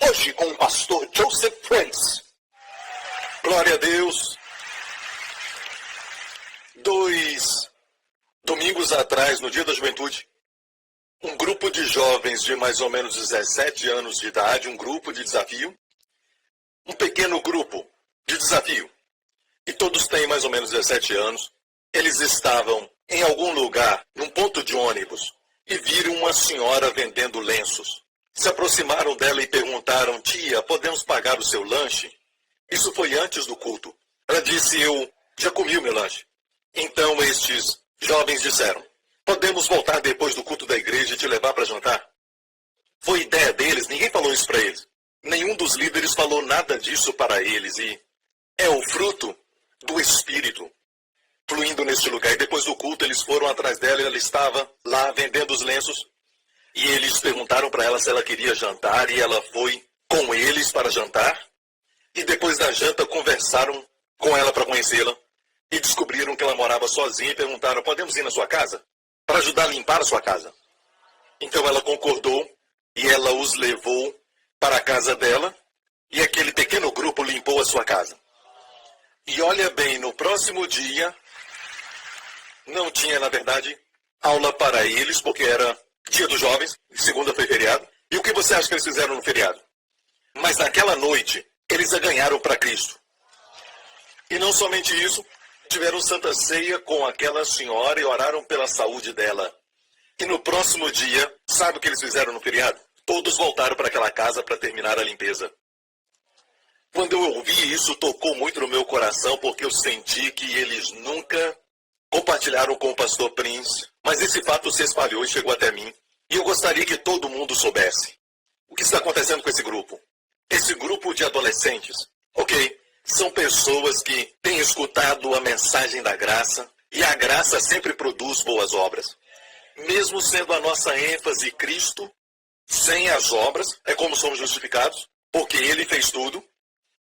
Hoje com o pastor Joseph Prince. Glória a Deus. 2 domingos atrás, no Dia da Juventude, um grupo de jovens de mais ou menos 17 anos de idade, um grupo de desafio, um pequeno grupo de desafio, e todos têm mais ou menos 17 anos, eles estavam em algum lugar, num ponto de ônibus, e viram uma senhora vendendo lenços. Se aproximaram dela e perguntaram: tia, podemos pagar o seu lanche? Isso foi antes do culto. Ela disse: eu já comi o meu lanche. Então estes jovens disseram: podemos voltar depois do culto da igreja e te levar para jantar? Foi ideia deles, ninguém falou isso para eles. Nenhum dos líderes falou nada disso para eles, e é o fruto do Espírito fluindo neste lugar. E depois do culto eles foram atrás dela e ela estava lá vendendo os lenços. E eles perguntaram para ela se ela queria jantar, e ela foi com eles para jantar. E depois da janta conversaram com ela para conhecê-la. E descobriram que ela morava sozinha e perguntaram: podemos ir na sua casa? Para ajudar a limpar a sua casa. Então ela concordou e ela os levou para a casa dela. E aquele pequeno grupo limpou a sua casa. E olha bem, no próximo dia, não tinha, na verdade, aula para eles, porque era Dia dos Jovens, segunda foi feriado. E o que você acha que eles fizeram no feriado? Mas naquela noite, eles a ganharam para Cristo. E não somente isso, tiveram santa ceia com aquela senhora e oraram pela saúde dela. E no próximo dia, sabe o que eles fizeram no feriado? Todos voltaram para aquela casa para terminar a limpeza. Quando eu ouvi isso, tocou muito no meu coração, porque eu senti que eles nunca compartilharam com o pastor Prince, mas esse fato se espalhou e chegou até mim. E eu gostaria que todo mundo soubesse o que está acontecendo com esse grupo. Esse grupo de adolescentes, ok? São pessoas que têm escutado a mensagem da graça, e a graça sempre produz boas obras. Mesmo sendo a nossa ênfase Cristo, sem as obras, é como somos justificados, porque Ele fez tudo,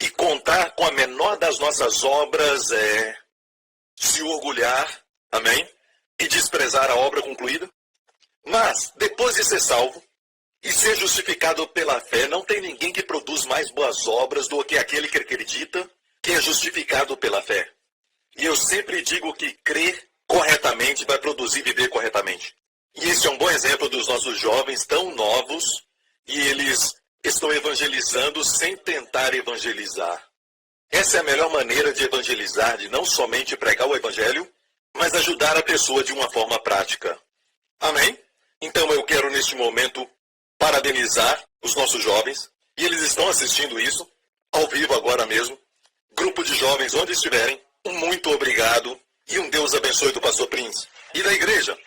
e contar com a menor das nossas obras é se orgulhar, amém? E desprezar a obra concluída. Mas, depois de ser salvo e ser justificado pela fé, não tem ninguém que produz mais boas obras do que aquele que acredita que é justificado pela fé. E eu sempre digo que crer corretamente vai produzir viver corretamente. E esse é um bom exemplo dos nossos jovens tão novos, e eles estão evangelizando sem tentar evangelizar. Essa é a melhor maneira de evangelizar, de não somente pregar o evangelho, mas ajudar a pessoa de uma forma prática. Amém? Então eu quero neste momento parabenizar os nossos jovens, e eles estão assistindo isso, ao vivo agora mesmo. Grupo de jovens, onde estiverem, um muito obrigado, e um Deus abençoe do pastor Prince. E da igreja.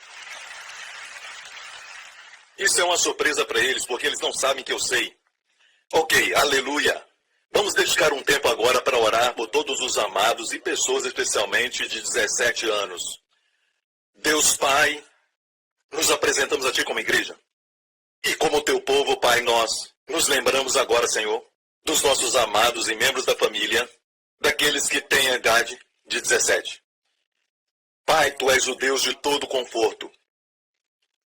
Isso é uma surpresa para eles, porque eles não sabem que eu sei. Ok, aleluia. Vamos dedicar um tempo agora para orar por todos os amados e pessoas especialmente de 17 anos. Deus Pai, nos apresentamos a Ti como igreja. E como Teu povo, Pai, nós nos lembramos agora, Senhor, dos nossos amados e membros da família, daqueles que têm a idade de 17. Pai, Tu és o Deus de todo conforto.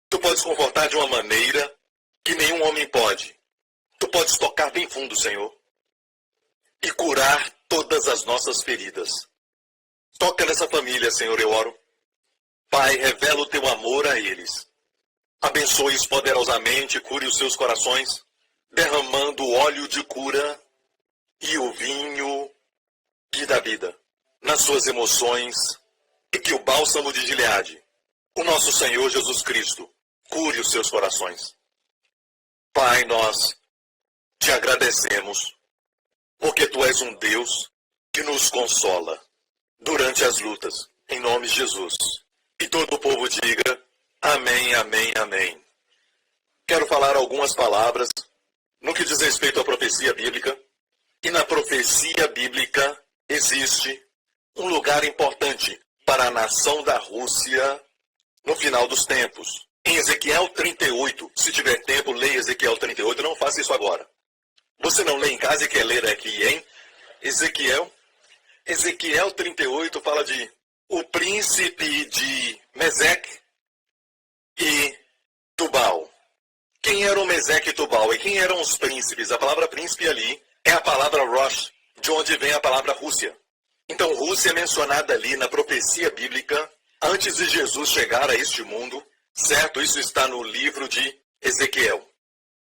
Tu podes confortar de uma maneira que nenhum homem pode. Tu podes tocar bem fundo, Senhor, e curar todas as nossas feridas. Toca nessa família, Senhor, eu oro. Pai, revela o Teu amor a eles. Abençoe-os poderosamente, cure os seus corações, derramando o óleo de cura e o vinho que dá vida nas suas emoções, e que o bálsamo de Gileade, o nosso Senhor Jesus Cristo, cure os seus corações. Pai, nós Te agradecemos, porque Tu és um Deus que nos consola durante as lutas, em nome de Jesus. E todo o povo diga amém, amém, amém. Quero falar algumas palavras no que diz respeito à profecia bíblica. E na profecia bíblica existe um lugar importante para a nação da Rússia no final dos tempos. Em Ezequiel 38, se tiver tempo, leia Ezequiel 38, não faça isso agora. Você não lê em casa e quer ler aqui, hein? Ezequiel 38 fala de o príncipe de Meseque e Tubal. Quem eram Meseque e Tubal e quem eram os príncipes? A palavra príncipe ali é a palavra Rosh, de onde vem a palavra Rússia. Então, Rússia é mencionada ali na profecia bíblica antes de Jesus chegar a este mundo, certo? Isso está no livro de Ezequiel.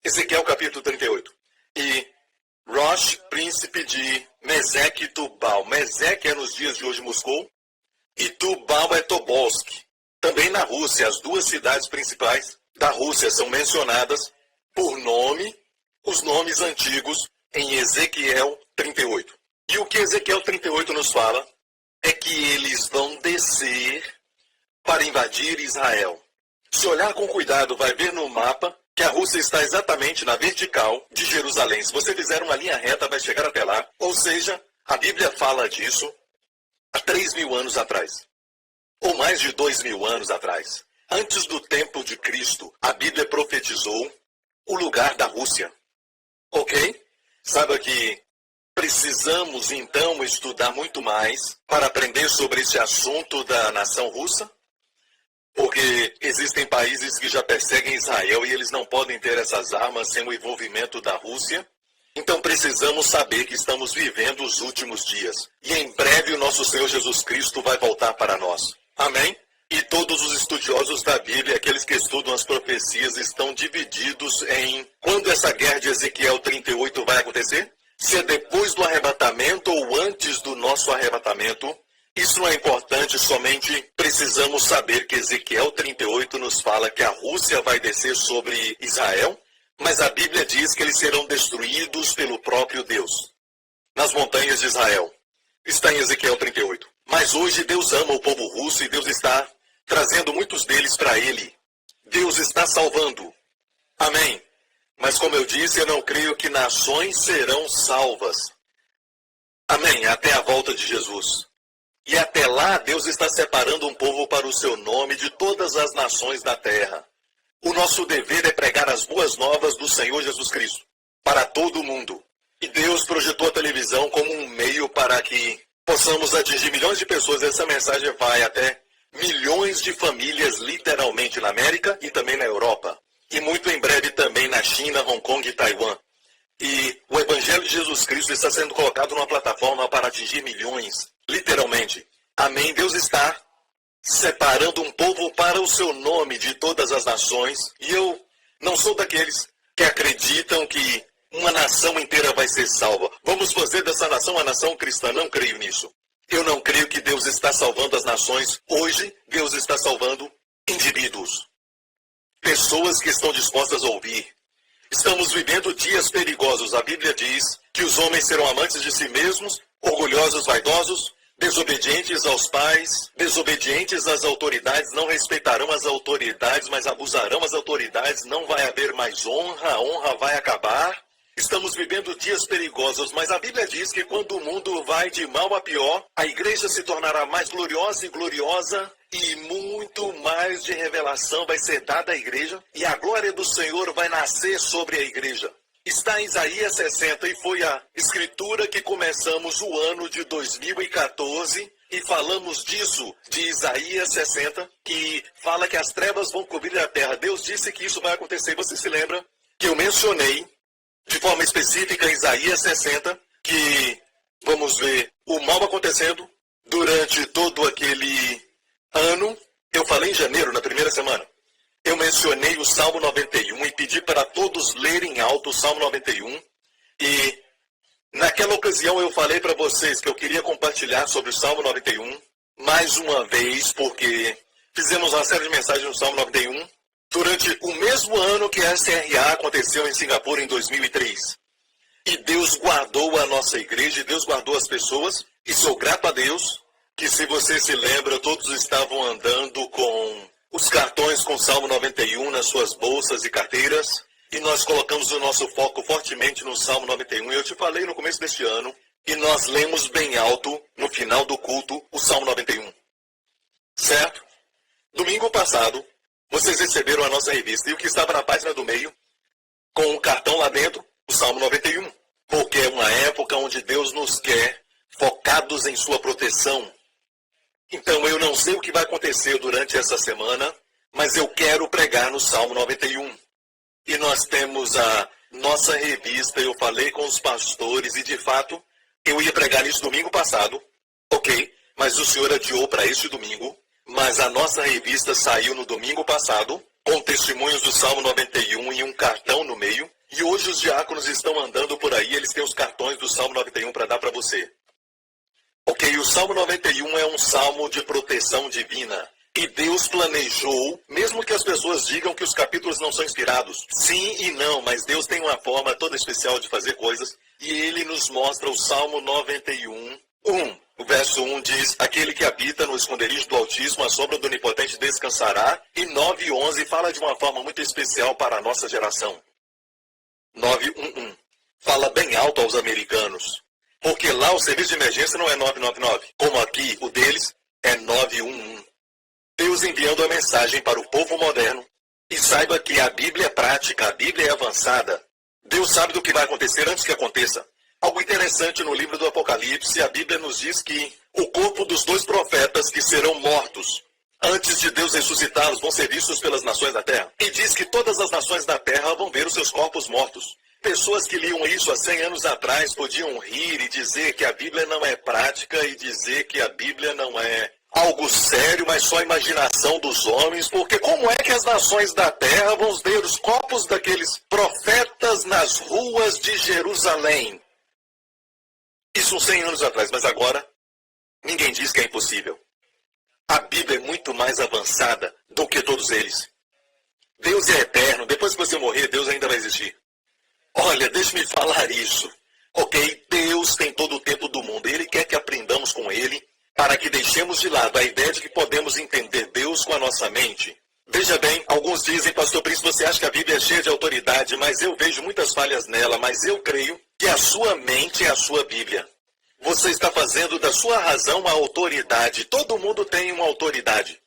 Ezequiel capítulo 38. E Rosh, príncipe de Meseque e Tubal. Meseque é nos dias de hoje Moscou e Tubal é Tobolsk. Também na Rússia, as duas cidades principais da Rússia são mencionadas por nome, os nomes antigos, em Ezequiel 38. E o que Ezequiel 38 nos fala é que eles vão descer para invadir Israel. Se olhar com cuidado, vai ver no mapa que a Rússia está exatamente na vertical de Jerusalém. Se você fizer uma linha reta, vai chegar até lá. Ou seja, a Bíblia fala disso há 3.000 anos atrás. Ou mais de 2.000 anos atrás. Antes do tempo de Cristo, a Bíblia profetizou o lugar da Rússia. Ok? Saiba que precisamos, então, estudar muito mais para aprender sobre esse assunto da nação russa, porque existem países que já perseguem Israel e eles não podem ter essas armas sem o envolvimento da Rússia. Então precisamos saber que estamos vivendo os últimos dias. E em breve o nosso Senhor Jesus Cristo vai voltar para nós. Amém? E todos os estudiosos da Bíblia, aqueles que estudam as profecias, estão divididos em quando essa guerra de Ezequiel 38 vai acontecer? Se é depois do arrebatamento ou antes do nosso arrebatamento? Isso não é importante, somente precisamos saber que Ezequiel 38 nos fala que a Rússia vai descer sobre Israel, mas a Bíblia diz que eles serão destruídos pelo próprio Deus, nas montanhas de Israel. Está em Ezequiel 38. Mas hoje Deus ama o povo russo e Deus está trazendo muitos deles para Ele. Deus está salvando. Amém. Mas como eu disse, eu não creio que nações serão salvas. Amém. Até a volta de Jesus. E até lá, Deus está separando um povo para o seu nome de todas as nações da terra. O nosso dever é pregar as boas novas do Senhor Jesus Cristo para todo o mundo. E Deus projetou a televisão como um meio para que possamos atingir milhões de pessoas. Essa mensagem vai até milhões de famílias, literalmente, na América e também na Europa. E muito em breve também na China, Hong Kong e Taiwan. E o Evangelho de Jesus Cristo está sendo colocado numa plataforma para atingir milhões, literalmente. Amém. Deus está separando um povo para o seu nome de todas as nações. E eu não sou daqueles que acreditam que uma nação inteira vai ser salva. Vamos fazer dessa nação uma nação cristã. Não creio nisso. Eu não creio que Deus está salvando as nações. Hoje, Deus está salvando indivíduos. Pessoas que estão dispostas a ouvir. Estamos vivendo dias perigosos. A Bíblia diz que os homens serão amantes de si mesmos, orgulhosos, vaidosos, desobedientes aos pais, desobedientes às autoridades, não respeitarão as autoridades, mas abusarão as autoridades, não vai haver mais honra, a honra vai acabar. Estamos vivendo dias perigosos, mas a Bíblia diz que quando o mundo vai de mal a pior, a igreja se tornará mais gloriosa e gloriosa, e muito mais de revelação vai ser dada à igreja, e a glória do Senhor vai nascer sobre a igreja. Está em Isaías 60, e foi a escritura que começamos o ano de 2014, e falamos disso, de Isaías 60, que fala que as trevas vão cobrir a terra. Deus disse que isso vai acontecer. Você se lembra que eu mencionei de forma específica em Isaías 60, que vamos ver o mal acontecendo durante todo aquele ano. Eu falei em janeiro, na primeira semana. Eu mencionei o Salmo 91 e pedi para todos lerem alto o Salmo 91. E naquela ocasião eu falei para vocês que eu queria compartilhar sobre o Salmo 91, mais uma vez, porque fizemos uma série de mensagens no Salmo 91, durante o mesmo ano que a SRA aconteceu em Singapura em 2003. E Deus guardou a nossa igreja, e Deus guardou as pessoas. E sou grato a Deus que, se você se lembra, todos estavam andando com os cartões com Salmo 91 nas suas bolsas e carteiras. E nós colocamos o nosso foco fortemente no Salmo 91. Eu te falei no começo deste ano, e nós lemos bem alto, no final do culto, o Salmo 91. Certo? Domingo passado, vocês receberam a nossa revista, e o que estava na página do meio, com o cartão lá dentro, o Salmo 91. Porque é uma época onde Deus nos quer focados em sua proteção. Então eu não sei o que vai acontecer durante essa semana, mas eu quero pregar no Salmo 91. E nós temos a nossa revista. Eu falei com os pastores e, de fato, eu ia pregar isso domingo passado, ok, mas o senhor adiou para este domingo. Mas a nossa revista saiu no domingo passado, com testemunhos do Salmo 91 e um cartão no meio. E hoje os diáconos estão andando por aí, eles têm os cartões do Salmo 91 para dar para você. Ok, o Salmo 91 é um salmo de proteção divina. E Deus planejou, mesmo que as pessoas digam que os capítulos não são inspirados. Sim e não, mas Deus tem uma forma toda especial de fazer coisas. E Ele nos mostra o Salmo 91, 1. O verso 1 diz: aquele que habita no esconderijo do Altíssimo, a sombra do Onipotente descansará. E 9 e 11 fala de uma forma muito especial para a nossa geração. 911 fala bem alto aos americanos, porque lá o serviço de emergência não é 999, como aqui o deles é 911. Deus enviando a mensagem para o povo moderno. E saiba que a Bíblia é prática, a Bíblia é avançada. Deus sabe do que vai acontecer antes que aconteça. Algo interessante no livro do Apocalipse, a Bíblia nos diz que o corpo dos 2 profetas que serão mortos antes de Deus ressuscitá-los vão ser vistos pelas nações da terra. E diz que todas as nações da terra vão ver os seus corpos mortos. Pessoas que liam isso há 100 anos atrás podiam rir e dizer que a Bíblia não é prática e dizer que a Bíblia não é algo sério, mas só a imaginação dos homens, porque como é que as nações da terra vão ver os corpos daqueles profetas nas ruas de Jerusalém? Isso uns 100 anos atrás, mas agora ninguém diz que é impossível. A Bíblia é muito mais avançada do que todos eles. Deus é eterno, depois que você morrer, Deus ainda vai existir. Olha, deixe-me falar isso, ok? Deus tem todo o tempo do mundo, Ele quer que aprendamos com Ele, para que deixemos de lado a ideia de que podemos entender Deus com a nossa mente. Veja bem, alguns dizem, pastor Príncipe, você acha que a Bíblia é cheia de autoridade, mas eu vejo muitas falhas nela, mas eu creio que a sua mente é a sua Bíblia. Você está fazendo da sua razão uma autoridade. Todo mundo tem uma autoridade.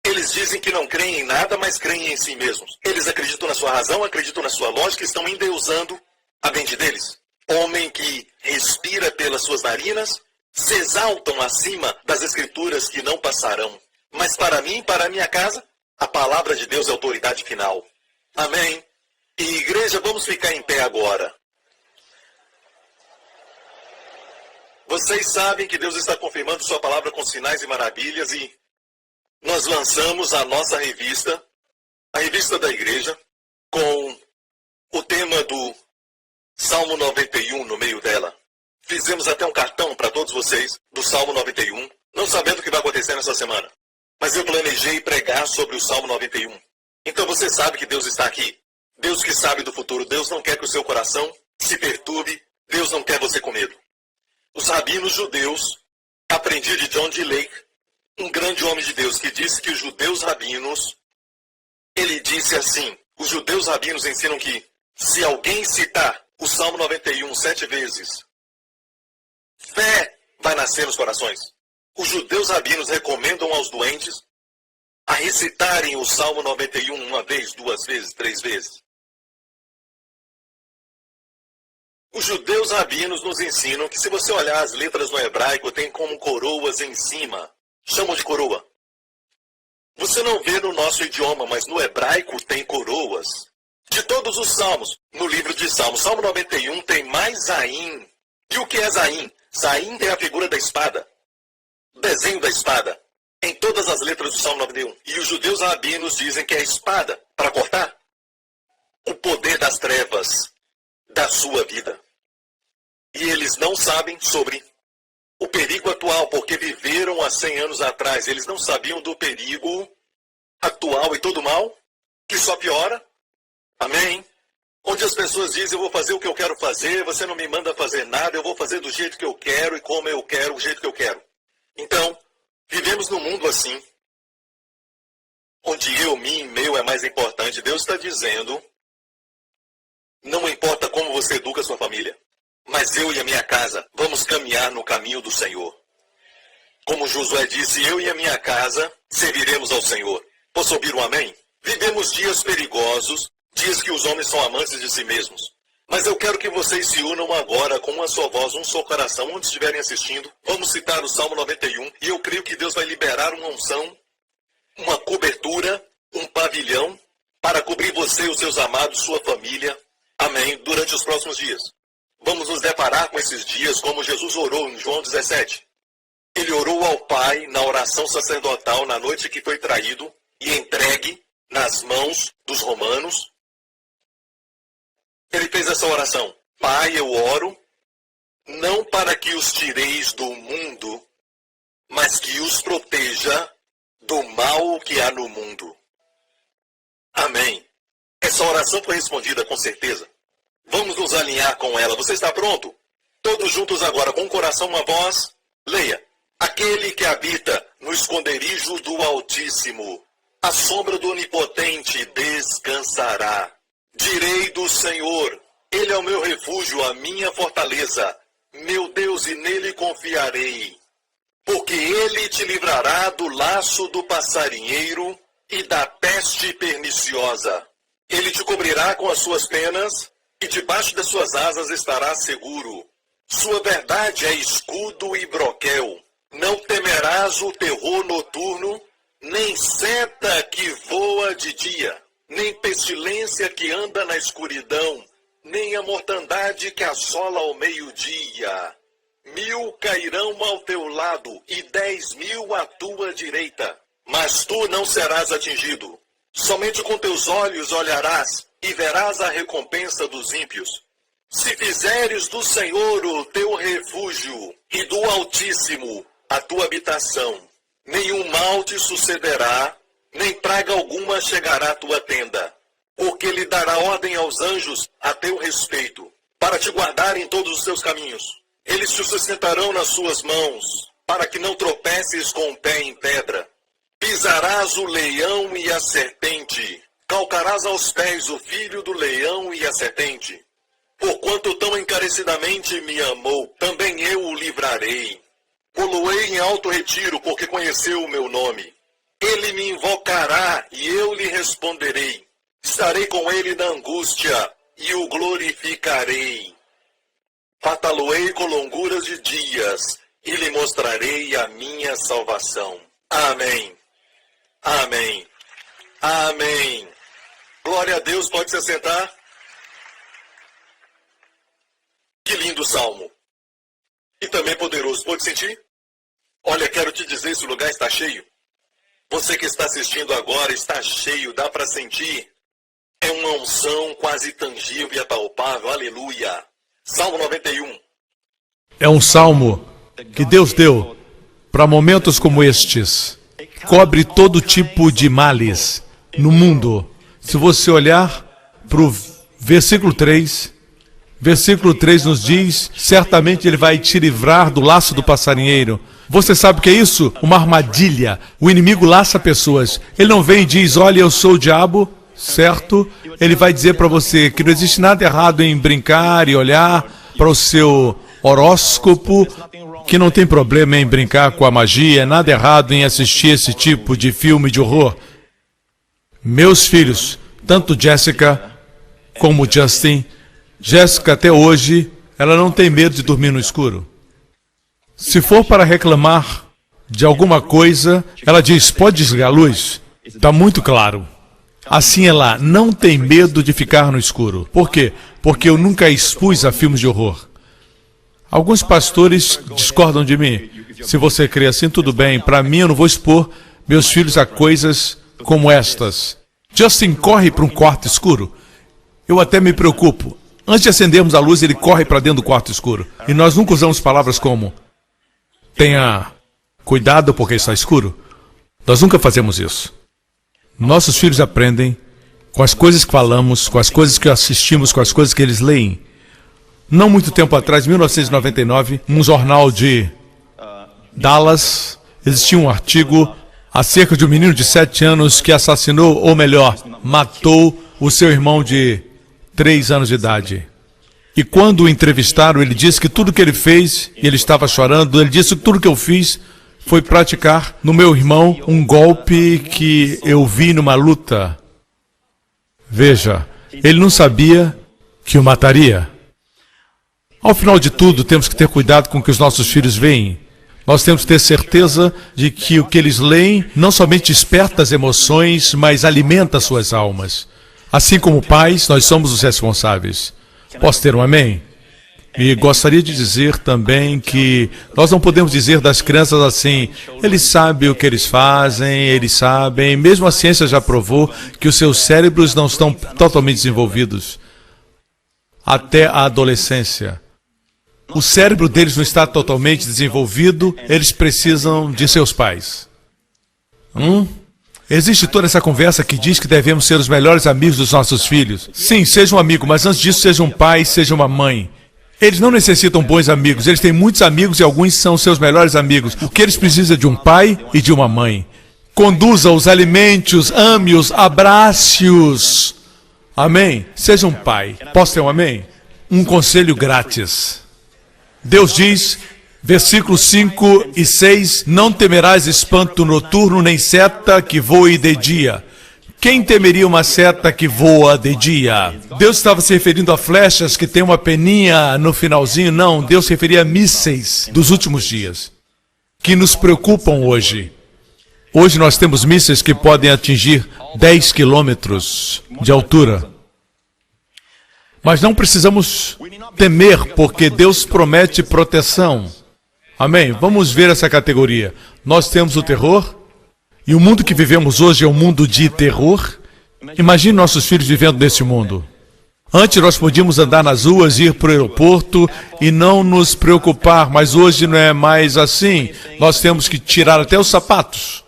Eles dizem que não creem em nada, mas creem em si mesmos. Eles acreditam na sua razão, acreditam na sua lógica, estão endeusando a mente deles. Homem que respira pelas suas narinas, se exaltam acima das escrituras que não passarão. Mas para mim, para a minha casa, a palavra de Deus é a autoridade final. Amém? E igreja, vamos ficar em pé agora. Vocês sabem que Deus está confirmando sua palavra com sinais e maravilhas e nós lançamos a nossa revista, a revista da igreja, com o tema do Salmo 91 no meio dela. Fizemos até um cartão para todos vocês do Salmo 91, não sabendo o que vai acontecer nessa semana. Mas eu planejei pregar sobre o Salmo 91. Então você sabe que Deus está aqui. Deus que sabe do futuro. Deus não quer que o seu coração se perturbe. Deus não quer você com medo. Os rabinos judeus, aprendi de John D. Lake, um grande homem de Deus, que disse que os judeus rabinos, ele disse assim, os judeus rabinos ensinam que se alguém citar o Salmo 91 7 vezes, fé vai nascer nos corações. Os judeus rabinos recomendam aos doentes a recitarem o Salmo 91 uma vez, 2 vezes, 3 vezes. Os judeus rabinos nos ensinam que se você olhar as letras no hebraico, tem como coroas em cima. Chamam de coroa. Você não vê no nosso idioma, mas no hebraico tem coroas. De todos os salmos, no livro de Salmos, Salmo 91 tem mais Zaim. E o que é Zaim? Zaim é a figura da espada. O desenho da espada. Em todas as letras do Salmo 91. E os judeus rabinos dizem que é a espada para cortar o poder das trevas da sua vida. E eles não sabem sobre o perigo atual, porque viveram há 100 anos atrás. Eles não sabiam do perigo atual e todo mal, que só piora. Amém? Onde as pessoas dizem, eu vou fazer o que eu quero fazer, você não me manda fazer nada, eu vou fazer do jeito que eu quero e como eu quero, o jeito que eu quero. Então, vivemos num mundo assim, onde eu, mim, meu é mais importante. Deus está dizendo, não importa como você educa a sua família, mas eu e a minha casa vamos caminhar no caminho do Senhor. Como Josué disse, eu e a minha casa serviremos ao Senhor. Posso ouvir um amém? Vivemos dias perigosos, dias que os homens são amantes de si mesmos. Mas eu quero que vocês se unam agora com uma só voz, um só coração, onde estiverem assistindo. Vamos citar o Salmo 91 e eu creio que Deus vai liberar uma unção, uma cobertura, um pavilhão para cobrir você e os seus amados, sua família. Amém. Durante os próximos dias. Vamos nos deparar com esses dias como Jesus orou em João 17. Ele orou ao Pai na oração sacerdotal na noite que foi traído e entregue nas mãos dos romanos. Ele fez essa oração. Pai, eu oro, não para que os tireis do mundo, mas que os proteja do mal que há no mundo. Amém. Essa oração foi respondida com certeza. Vamos nos alinhar com ela. Você está pronto? Todos juntos agora, com o coração, uma voz. Leia. Aquele que habita no esconderijo do Altíssimo, à sombra do Onipotente descansará. Direi do Senhor, Ele é o meu refúgio, a minha fortaleza, meu Deus, e nele confiarei. Porque Ele te livrará do laço do passarinheiro e da peste perniciosa. Ele te cobrirá com as suas penas, e debaixo das suas asas estará seguro. Sua verdade é escudo e broquel. Não temerás o terror noturno, nem seta que voa de dia, nem pestilência que anda na escuridão, nem a mortandade que assola ao meio-dia. 1000 cairão ao teu lado e 10.000 à tua direita, mas tu não serás atingido. Somente com teus olhos olharás e verás a recompensa dos ímpios. Se fizeres do Senhor o teu refúgio e do Altíssimo a tua habitação, nenhum mal te sucederá, nem praga alguma chegará à tua tenda, porque Ele dará ordem aos anjos a teu respeito, para te guardar em todos os teus caminhos. Eles te sustentarão nas suas mãos, para que não tropeces com o pé em pedra. Pisarás o leão e a serpente, calcarás aos pés o filho do leão e a serpente. Porquanto tão encarecidamente me amou, também eu o livrarei. Poloei em alto retiro, porque conheceu o meu nome. Ele me invocará, e eu lhe responderei. Estarei com ele na angústia, e o glorificarei. Fartá-lo-ei com longuras de dias, e lhe mostrarei a minha salvação. Amém. Amém. Amém. Glória a Deus, pode se assentar. Que lindo salmo. E também poderoso, pode sentir? Olha, quero te dizer, esse lugar está cheio. Você que está assistindo agora está cheio, dá para sentir. É uma unção quase tangível e apalpável, aleluia. Salmo 91. É um salmo que Deus deu para momentos como estes. Cobre todo tipo de males no mundo. Se você olhar para o versículo 3 nos diz, certamente Ele vai te livrar do laço do passarinheiro. Você sabe o que é isso? Uma armadilha. O inimigo laça pessoas. Ele não vem e diz, olha, eu sou o diabo, certo? Ele vai dizer para você que não existe nada errado em brincar e olhar para o seu horóscopo, que não tem problema em brincar com a magia, nada errado em assistir esse tipo de filme de horror. Meus filhos, tanto Jessica como Justin, Jéssica até hoje, ela não tem medo de dormir no escuro. Se for para reclamar de alguma coisa, ela diz, pode desligar a luz? Está muito claro. Assim ela não tem medo de ficar no escuro. Por quê? Porque eu nunca expus a filmes de horror. Alguns pastores discordam de mim. Se você crê assim, tudo bem. Para mim, eu não vou expor meus filhos a coisas como estas. Justin corre para um quarto escuro. Eu até me preocupo. Antes de acendermos a luz, ele corre para dentro do quarto escuro. E nós nunca usamos palavras como tenha cuidado porque está escuro. Nós nunca fazemos isso. Nossos filhos aprendem com as coisas que falamos, com as coisas que assistimos, com as coisas que eles leem. Não muito tempo atrás, em 1999, um jornal de Dallas, existia um artigo acerca de um menino de 7 anos que assassinou, ou melhor, matou o seu irmão de 3 anos de idade. E quando o entrevistaram, ele disse que tudo que ele fez, e ele estava chorando, ele disse que tudo que eu fiz foi praticar no meu irmão um golpe que eu vi numa luta. Veja, ele não sabia que o mataria. Ao final de tudo, temos que ter cuidado com o que os nossos filhos veem. Nós temos que ter certeza de que o que eles leem não somente desperta as emoções, mas alimenta suas almas. Assim como pais, nós somos os responsáveis. Posso ter um amém? E gostaria de dizer também que nós não podemos dizer das crianças assim, eles sabem o que eles fazem, eles sabem, mesmo a ciência já provou que os seus cérebros não estão totalmente desenvolvidos até a adolescência. O cérebro deles não está totalmente desenvolvido, eles precisam de seus pais. Existe toda essa conversa que diz que devemos ser os melhores amigos dos nossos filhos. Sim, seja um amigo, mas antes disso seja um pai, seja uma mãe. Eles não necessitam bons amigos, eles têm muitos amigos e alguns são seus melhores amigos. O que eles precisam é de um pai e de uma mãe. Conduza-os, alimente-os, ame-os, abrace-os. Amém? Seja um pai. Posso ter um amém? Um conselho grátis. Deus diz, versículos 5 e 6, não temerás espanto noturno, nem seta que voe de dia. Quem temeria uma seta que voa de dia? Deus estava se referindo a flechas que tem uma peninha no finalzinho? Não, Deus se referia a mísseis dos últimos dias, que nos preocupam hoje. Hoje nós temos mísseis que podem atingir 10 quilômetros de altura. Mas não precisamos temer, porque Deus promete proteção. Amém? Vamos ver essa categoria. Nós temos o terror. E o mundo que vivemos hoje é um mundo de terror. Imagine nossos filhos vivendo nesse mundo. Antes nós podíamos andar nas ruas, ir para o aeroporto e não nos preocupar, mas hoje não é mais assim. Nós temos que tirar até os sapatos.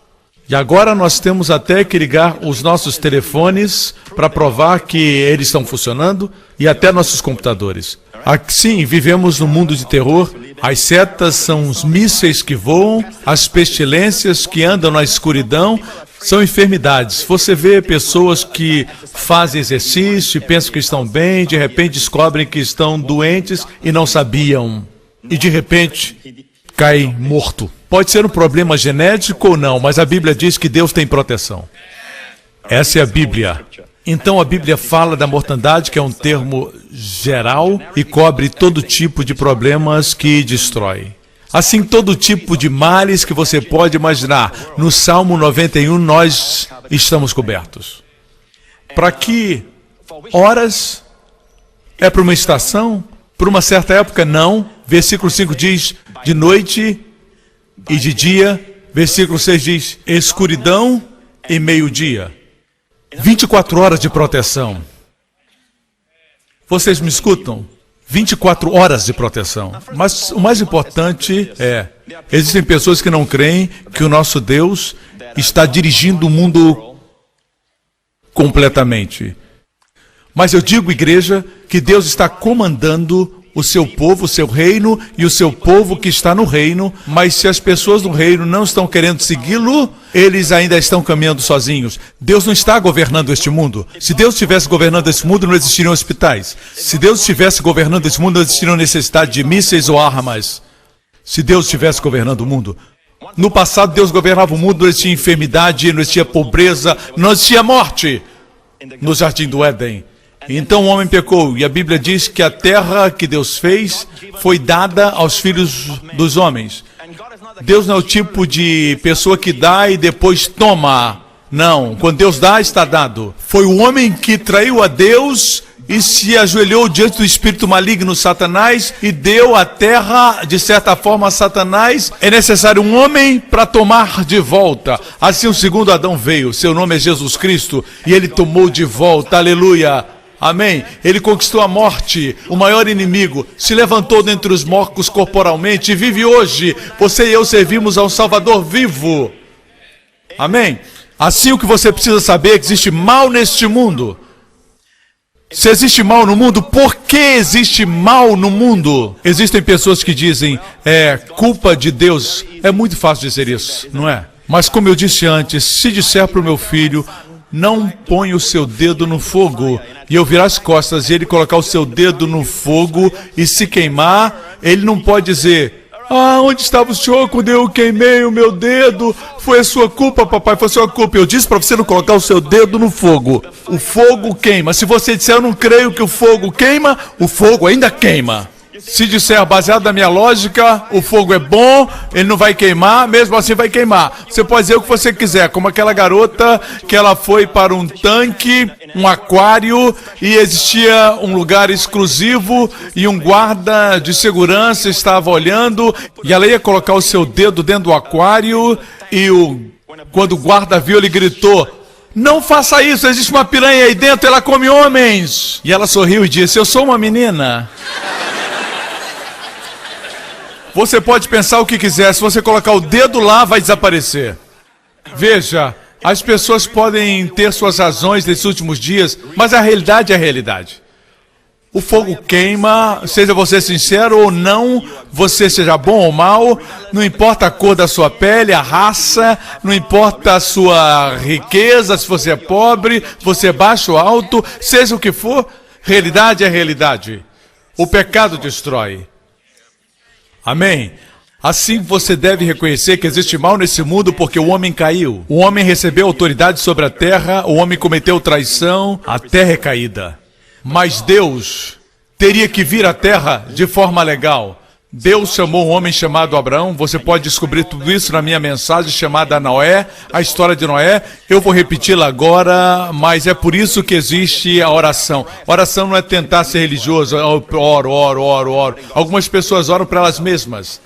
E agora nós temos até que ligar os nossos telefones para provar que eles estão funcionando e até nossos computadores. Assim, vivemos num mundo de terror. As setas são os mísseis que voam, as pestilências que andam na escuridão, são enfermidades. Você vê pessoas que fazem exercício e pensam que estão bem, de repente descobrem que estão doentes e não sabiam. E de repente, cai morto. Pode ser um problema genético ou não, mas a Bíblia diz que Deus tem proteção. Essa é a Bíblia. Então a Bíblia fala da mortandade, que é um termo geral e cobre todo tipo de problemas que destrói. Assim, todo tipo de males que você pode imaginar. No Salmo 91, nós estamos cobertos. Para que horas? É para uma estação? Para uma certa época? Não. Versículo 5 diz, de noite e de dia. Versículo 6 diz, escuridão e meio-dia. 24 horas de proteção. Vocês me escutam? 24 horas de proteção. Mas o mais importante é, existem pessoas que não creem que o nosso Deus está dirigindo o mundo completamente. Mas eu digo, igreja, que Deus está comandando o seu povo, o seu reino e o seu povo que está no reino, mas se as pessoas do reino não estão querendo segui-lo, eles ainda estão caminhando sozinhos. Deus não está governando este mundo. Se Deus estivesse governando este mundo, não existiriam hospitais. Se Deus estivesse governando este mundo, não existiriam necessidade de mísseis ou armas. Se Deus estivesse governando o mundo. No passado, Deus governava o mundo, não existia enfermidade, não existia pobreza, não existia morte no jardim do Éden. Então o homem pecou, e a Bíblia diz que a terra que Deus fez foi dada aos filhos dos homens. Deus não é o tipo de pessoa que dá e depois toma. Não, quando Deus dá, está dado. Foi o homem que traiu a Deus e se ajoelhou diante do espírito maligno, Satanás, e deu a terra, de certa forma, a Satanás. É necessário um homem para tomar de volta. Assim o segundo Adão veio, seu nome é Jesus Cristo, e ele tomou de volta, aleluia. Amém? Ele conquistou a morte, o maior inimigo, se levantou dentre os mortos corporalmente e vive hoje. Você e eu servimos a um Salvador vivo. Amém? Assim o que você precisa saber é que existe mal neste mundo. Se existe mal no mundo, por que existe mal no mundo? Existem pessoas que dizem, é culpa de Deus. É muito fácil dizer isso, não é? Mas como eu disse antes, se disser para o meu filho, não põe o seu dedo no fogo, e eu virar as costas e ele colocar o seu dedo no fogo e se queimar, ele não pode dizer, onde estava o senhor quando eu queimei o meu dedo? Foi a sua culpa, papai, foi a sua culpa. Eu disse para você não colocar o seu dedo no fogo. O fogo queima. Se você disser, eu não creio que o fogo queima, o fogo ainda queima. Se disser baseado na minha lógica, o fogo é bom, ele não vai queimar, mesmo assim vai queimar. Você pode dizer o que você quiser, como aquela garota que ela foi para um tanque, um aquário, e existia um lugar exclusivo e um guarda de segurança estava olhando, e ela ia colocar o seu dedo dentro do aquário, e quando o guarda viu, ele gritou: "Não faça isso, existe uma piranha aí dentro, ela come homens." E ela sorriu e disse: "Eu sou uma menina." Você pode pensar o que quiser, se você colocar o dedo lá, vai desaparecer. Veja, as pessoas podem ter suas razões nesses últimos dias, mas a realidade é a realidade. O fogo queima, seja você sincero ou não, você seja bom ou mal, não importa a cor da sua pele, a raça, não importa a sua riqueza, se você é pobre, se você é baixo ou alto, seja o que for, realidade é realidade. O pecado destrói. Amém? Assim você deve reconhecer que existe mal nesse mundo porque o homem caiu. O homem recebeu autoridade sobre a terra, o homem cometeu traição, a terra é caída. Mas Deus teria que vir à terra de forma legal. Deus chamou um homem chamado Abraão. Você pode descobrir tudo isso na minha mensagem chamada Noé, a história de Noé. Eu vou repeti-la agora, mas é por isso que existe a oração. Oração não é tentar ser religioso. Eu oro. Algumas pessoas oram para elas mesmas.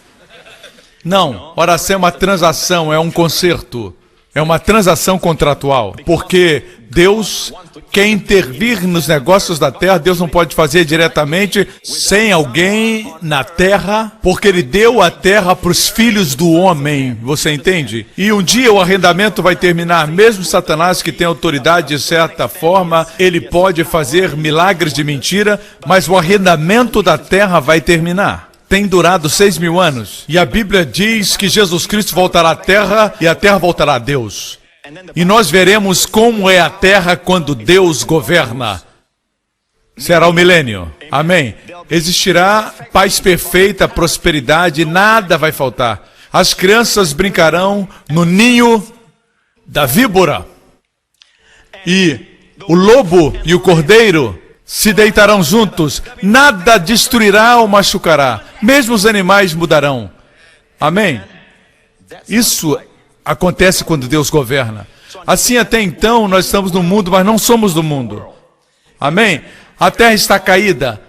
Não, oração é uma transação, é um concerto. É uma transação contratual, porque Deus quer intervir nos negócios da terra. Deus não pode fazer diretamente sem alguém na terra, porque Ele deu a terra para os filhos do homem, você entende? E um dia o arrendamento vai terminar, mesmo Satanás, que tem autoridade de certa forma, ele pode fazer milagres de mentira, mas o arrendamento da terra vai terminar. Tem durado 6.000 anos. E a Bíblia diz que Jesus Cristo voltará à terra e a terra voltará a Deus. E nós veremos como é a terra quando Deus governa. Será o milênio. Amém. Existirá paz perfeita, prosperidade, nada vai faltar. As crianças brincarão no ninho da víbora. E o lobo e o cordeiro se deitarão juntos, nada destruirá ou machucará, mesmo os animais mudarão. Amém? Isso acontece quando Deus governa. Assim, até então, nós estamos no mundo, mas não somos do mundo. Amém? A terra está caída.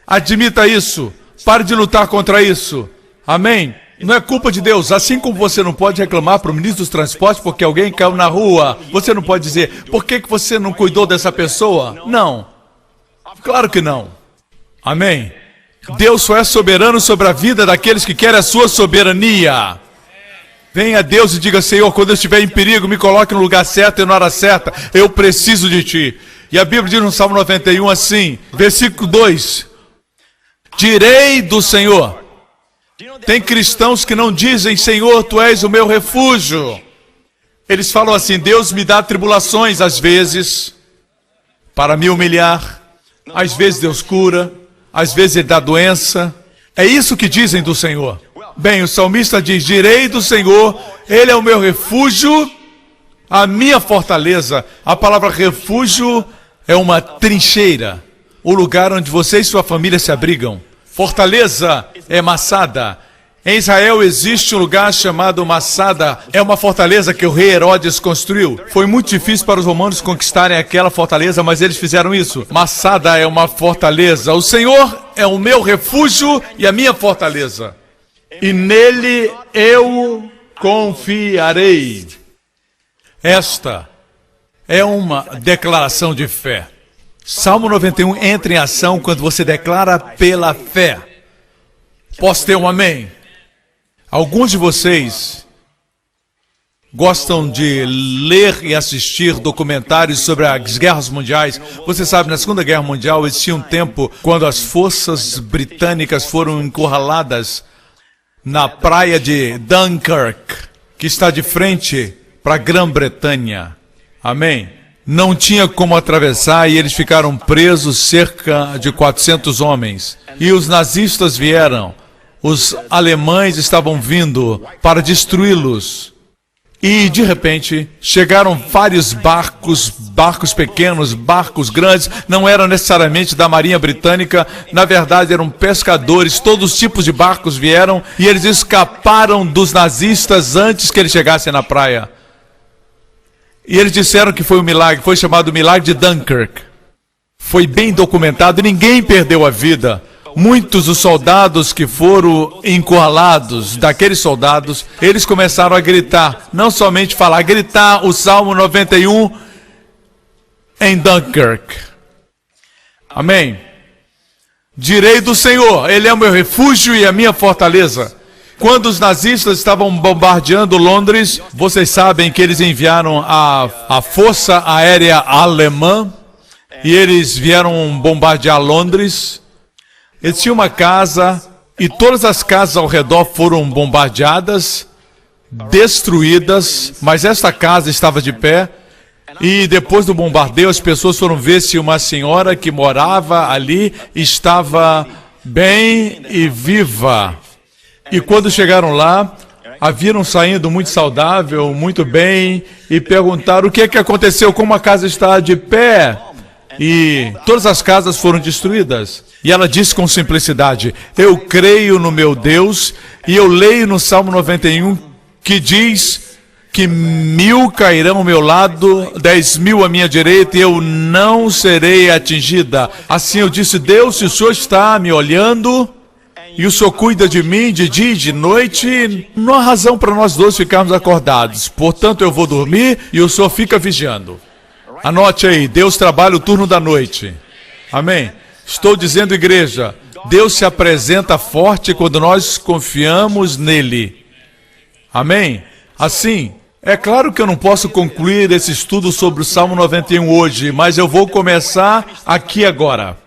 Admita isso. Pare de lutar contra isso. Amém? Não é culpa de Deus. Assim como você não pode reclamar para o ministro dos transportes porque alguém caiu na rua, você não pode dizer: por que você não cuidou dessa pessoa? Não. Claro que não. Amém? Deus só é soberano sobre a vida daqueles que querem a sua soberania. Venha a Deus e diga: Senhor, quando eu estiver em perigo, me coloque no lugar certo e na hora certa. Eu preciso de Ti. E a Bíblia diz no Salmo 91 assim, versículo 2: direi do Senhor. Tem cristãos que não dizem: Senhor, Tu és o meu refúgio. Eles falam assim: Deus me dá tribulações às vezes para me humilhar. Às vezes Deus cura, às vezes Ele dá doença. É isso que dizem do Senhor. Bem, o salmista diz: direi do Senhor, Ele é o meu refúgio, a minha fortaleza. A palavra refúgio é uma trincheira, o lugar onde você e sua família se abrigam. Fortaleza é Massada. Em Israel existe um lugar chamado Massada. É uma fortaleza que o rei Herodes construiu. Foi muito difícil para os romanos conquistarem aquela fortaleza, mas eles fizeram isso. Massada é uma fortaleza. O Senhor é o meu refúgio e a minha fortaleza. E nele eu confiarei. Esta é uma declaração de fé. Salmo 91 entra em ação quando você declara pela fé. Posso ter um amém? Alguns de vocês gostam de ler e assistir documentários sobre as guerras mundiais. Você sabe, na Segunda Guerra Mundial existia um tempo quando as forças britânicas foram encurraladas na praia de Dunkirk, que está de frente para a Grã-Bretanha. Amém? Não tinha como atravessar e eles ficaram presos, cerca de 400 homens. E os nazistas vieram. Os alemães estavam vindo para destruí-los. E de repente chegaram vários barcos, barcos pequenos, barcos grandes, não eram necessariamente da Marinha Britânica, na verdade eram pescadores, todos os tipos de barcos vieram e eles escaparam dos nazistas antes que eles chegassem na praia. E eles disseram que foi um milagre, foi chamado Milagre de Dunkirk. Foi bem documentado, ninguém perdeu a vida. Muitos dos soldados que foram encurralados, daqueles soldados, eles começaram a gritar, não somente falar, gritar o Salmo 91 em Dunkirk. Amém? Direi do Senhor, Ele é o meu refúgio e a minha fortaleza. Quando os nazistas estavam bombardeando Londres, vocês sabem que eles enviaram a Força Aérea Alemã e eles vieram bombardear Londres. Eles tinham uma casa e todas as casas ao redor foram bombardeadas, destruídas, mas esta casa estava de pé. E depois do bombardeio, as pessoas foram ver se uma senhora que morava ali estava bem e viva. E quando chegaram lá, a viram saindo muito saudável, muito bem, e perguntaram o que é que aconteceu, como a casa está de pé. E todas as casas foram destruídas. E ela disse com simplicidade, eu creio no meu Deus, e eu leio no Salmo 91, que diz que 1000 cairão ao meu lado, 10.000 à minha direita, e eu não serei atingida. Assim eu disse, Deus, se o Senhor está me olhando, e o Senhor cuida de mim de dia e de noite, não há razão para nós dois ficarmos acordados. Portanto, eu vou dormir e o Senhor fica vigiando. Anote aí, Deus trabalha o turno da noite. Amém? Estou dizendo, igreja, Deus se apresenta forte quando nós confiamos nele. Amém? Assim, é claro que eu não posso concluir esse estudo sobre o Salmo 91 hoje, mas eu vou começar aqui agora.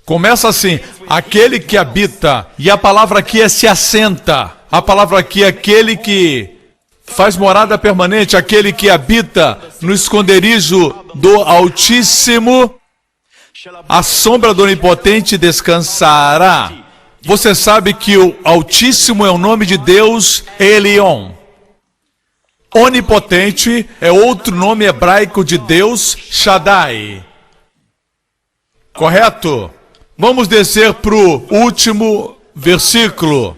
Começa assim, aquele que habita, e a palavra aqui é se assenta. A palavra aqui é aquele que faz morada permanente, aquele que habita no esconderijo do Altíssimo, a sombra do Onipotente descansará. Você sabe que o Altíssimo é o nome de Deus, Elion. Onipotente é outro nome hebraico de Deus, Shaddai. Correto? Vamos descer para o último versículo.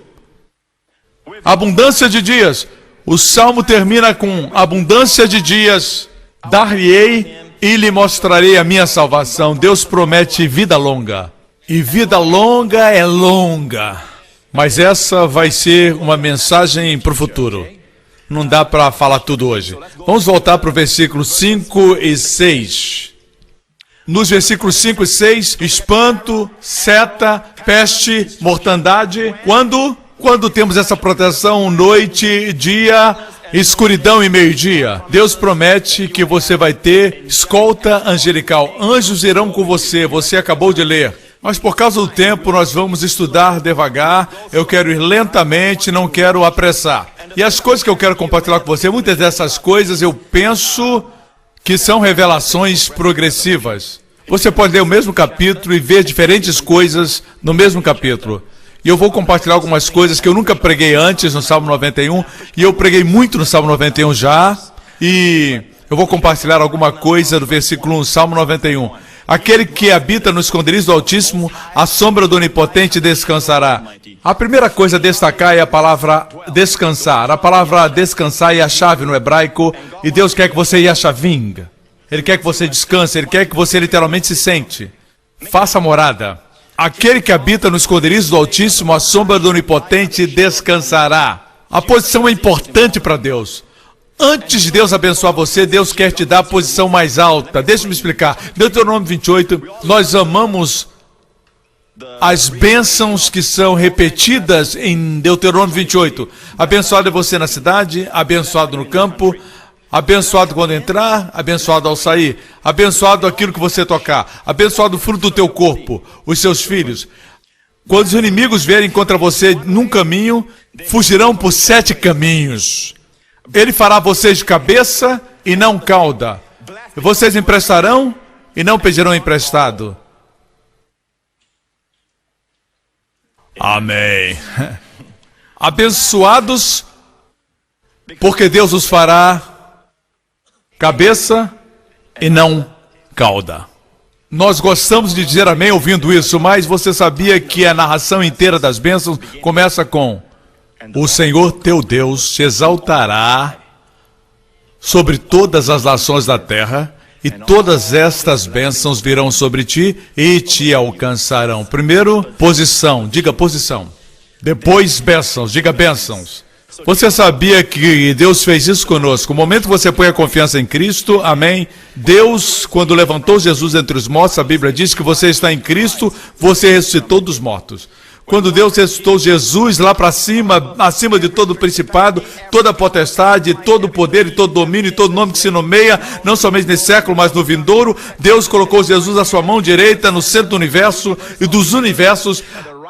Abundância de dias. O Salmo termina com abundância de dias. Dar-lhe-ei e lhe mostrarei a minha salvação. Deus promete vida longa. E vida longa é longa. Mas essa vai ser uma mensagem para o futuro. Não dá para falar tudo hoje. Vamos voltar para o versículo 5 e 6. Nos versículos 5 e 6, espanto, seta, peste, mortandade. Quando temos essa proteção, noite, dia, escuridão e meio-dia, Deus promete que você vai ter escolta angelical. Anjos irão com você, você acabou de ler. Mas por causa do tempo, nós vamos estudar devagar. Eu quero ir lentamente, não quero apressar. E as coisas que eu quero compartilhar com você, muitas dessas coisas eu penso que são revelações progressivas. Você pode ler o mesmo capítulo e ver diferentes coisas no mesmo capítulo. E eu vou compartilhar algumas coisas que eu nunca preguei antes no Salmo 91, e eu preguei muito no Salmo 91 já, e eu vou compartilhar alguma coisa do versículo 1, Salmo 91. Aquele que habita no esconderijo do Altíssimo, a sombra do Onipotente descansará. A primeira coisa a destacar é a palavra descansar. A palavra descansar é a chave no hebraico, e Deus quer que você yashavim. Ele quer que você descanse, Ele quer que você literalmente se sente. Faça morada. Aquele que habita no esconderijo do Altíssimo, a sombra do Onipotente descansará. A posição é importante para Deus. Antes de Deus abençoar você, Deus quer te dar a posição mais alta. Deixa eu me explicar. Deuteronômio 28, nós amamos as bênçãos que são repetidas em Deuteronômio 28. Abençoado é você na cidade, abençoado no campo, abençoado quando entrar, abençoado ao sair, abençoado aquilo que você tocar, abençoado o fruto do teu corpo, os seus filhos. Quando os inimigos vierem contra você num caminho, fugirão por 7 caminhos. Ele fará vocês de cabeça e não cauda. Vocês emprestarão e não pedirão emprestado. Amém. Abençoados porque Deus os fará cabeça e não cauda. Nós gostamos de dizer amém ouvindo isso, mas você sabia que a narração inteira das bênçãos começa com: o Senhor teu Deus te exaltará sobre todas as nações da terra, e todas estas bênçãos virão sobre ti e te alcançarão. Primeiro, posição, diga posição. Depois, bênçãos, diga bênçãos. Você sabia que Deus fez isso conosco? No momento que você põe a confiança em Cristo, amém? Deus, quando levantou Jesus entre os mortos, a Bíblia diz que você está em Cristo, você ressuscitou dos mortos. Quando Deus ressuscitou Jesus lá para cima, acima de todo o principado, toda a potestade, todo o poder e todo o domínio e todo nome que se nomeia, não somente nesse século, mas no vindouro, Deus colocou Jesus à sua mão direita no centro do universo e dos universos,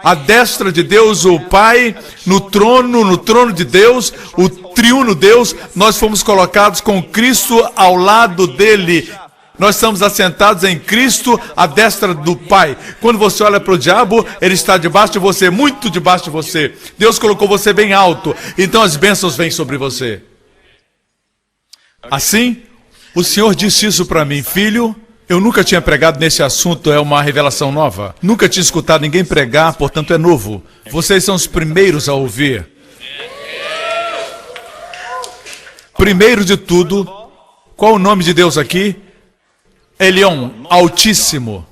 à destra de Deus, o Pai, no trono de Deus, o triuno Deus, nós fomos colocados com Cristo ao lado dele. Nós estamos assentados em Cristo, à destra do Pai. Quando você olha para o diabo, ele está debaixo de você, muito debaixo de você. Deus colocou você bem alto, então as bênçãos vêm sobre você. Assim, o Senhor disse isso para mim: filho, eu nunca tinha pregado nesse assunto, é uma revelação nova. Nunca tinha escutado ninguém pregar, portanto é novo. Vocês são os primeiros a ouvir. Primeiro de tudo, qual o nome de Deus aqui? Elion, Altíssimo,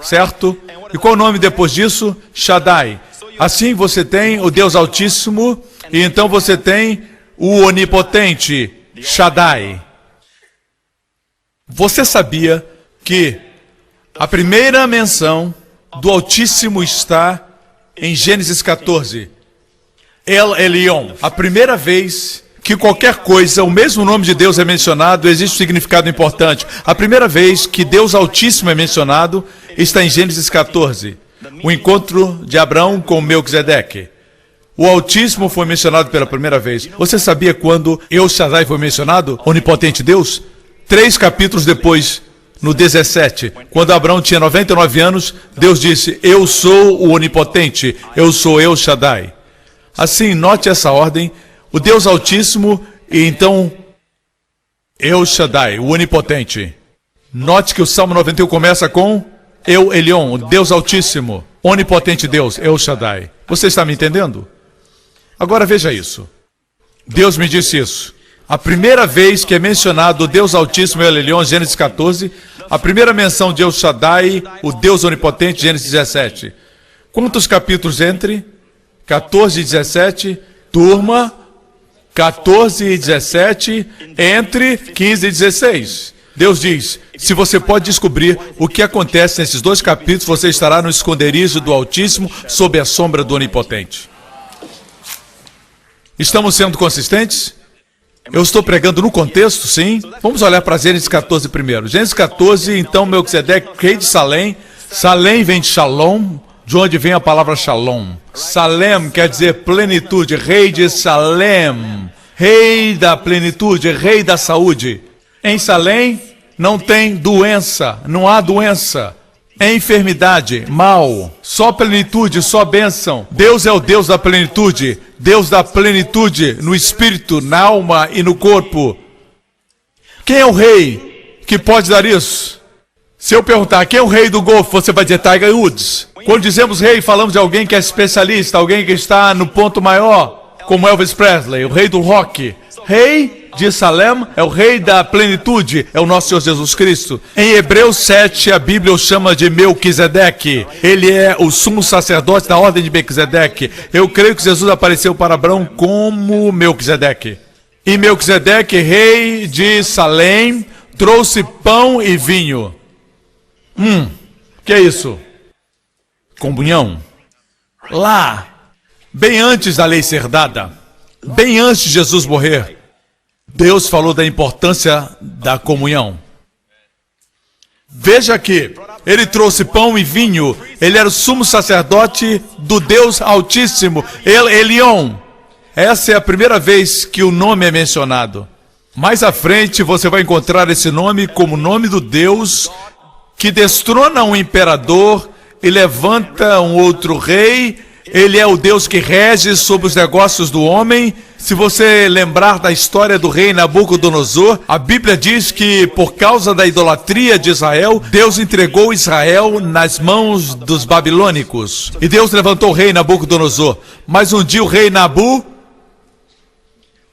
certo? E qual o nome depois disso? Shaddai. Assim você tem o Deus Altíssimo, e então você tem o Onipotente, Shaddai. Você sabia que a primeira menção do Altíssimo está em Gênesis 14? El Elyon. A primeira vez que qualquer coisa, o mesmo nome de Deus é mencionado, existe um significado importante. A primeira vez que Deus Altíssimo é mencionado está em Gênesis 14. O encontro de Abraão com Melquisedeque. O Altíssimo foi mencionado pela primeira vez. Você sabia quando El Shaddai foi mencionado? Onipotente Deus? 3 capítulos depois, no 17, quando Abraão tinha 99 anos, Deus disse: eu sou o Onipotente, eu sou El Shaddai. Assim, note essa ordem: o Deus Altíssimo e então El Shaddai, o Onipotente. Note que o Salmo 91 começa com El Elyon, o Deus Altíssimo, Onipotente Deus, El Shaddai. Você está me entendendo? Agora veja isso. Deus me disse isso. A primeira vez que é mencionado o Deus Altíssimo, El Elyon, Gênesis 14. A primeira menção de El Shaddai, o Deus Onipotente, Gênesis 17. Quantos capítulos entre 14 e 17? Turma, 14 e 17, entre 15 e 16. Deus diz: se você pode descobrir o que acontece nesses 2 capítulos, você estará no esconderijo do Altíssimo, sob a sombra do Onipotente. Estamos sendo consistentes? Eu estou pregando no contexto, sim. Vamos olhar para Gênesis 14 primeiro. Gênesis 14, então Melquisedeque, rei de Salém. Salém vem de Shalom, de onde vem a palavra Shalom. Salem quer dizer plenitude, rei de Salém, rei da plenitude, rei da saúde. Em Salém não tem doença, não há doença. Enfermidade, mal, só plenitude, só bênção. Deus é o Deus da plenitude no espírito, na alma e no corpo. Quem é o rei que pode dar isso? Se eu perguntar quem é o rei do golfe, você vai dizer Tiger Woods. Quando dizemos rei, falamos de alguém que é especialista, alguém que está no ponto maior, como Elvis Presley, o rei do rock. Rei de Salem é o rei da plenitude, é o nosso Senhor Jesus Cristo. Em Hebreus 7, a Bíblia o chama de Melquisedeque. Ele é o sumo sacerdote da ordem de Melquisedeque. Eu creio que Jesus apareceu para Abraão como Melquisedeque. E Melquisedeque, rei de Salém, trouxe pão e vinho. Que é isso? Comunhão. Lá, bem antes da lei ser dada, bem antes de Jesus morrer, Deus falou da importância da comunhão. Veja que ele trouxe pão e vinho. Ele era o sumo sacerdote do Deus Altíssimo, El Elyon. Essa é a primeira vez que o nome é mencionado. Mais à frente você vai encontrar esse nome como nome do Deus que destrona um imperador e levanta um outro rei. Ele é o Deus que rege sobre os negócios do homem. Se você lembrar da história do rei Nabucodonosor, a Bíblia diz que por causa da idolatria de Israel, Deus entregou Israel nas mãos dos babilônicos. E Deus levantou o rei Nabucodonosor. Mas um dia o rei Nabu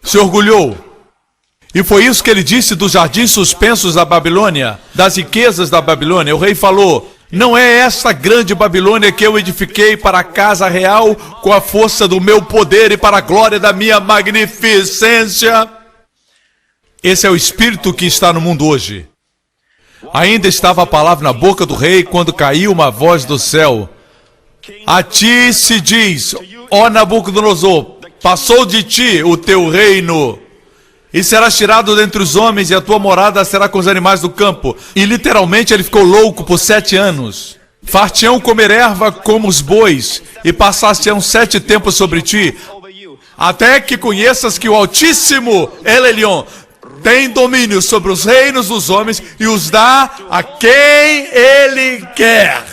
se orgulhou. E foi isso que ele disse dos jardins suspensos da Babilônia, das riquezas da Babilônia. O rei falou: não é essa grande Babilônia que eu edifiquei para a casa real com a força do meu poder e para a glória da minha magnificência. Esse é o espírito que está no mundo hoje. Ainda estava a palavra na boca do rei quando caiu uma voz do céu. A ti se diz, ó Nabucodonosor, passou de ti o teu reino. E serás tirado dentre os homens, e a tua morada será com os animais do campo. E literalmente ele ficou louco por 7 anos. Far-te-ão comer erva como os bois, e passaste-ão 7 tempos sobre ti, até que conheças que o Altíssimo, El Elyon, tem domínio sobre os reinos dos homens, e os dá a quem ele quer.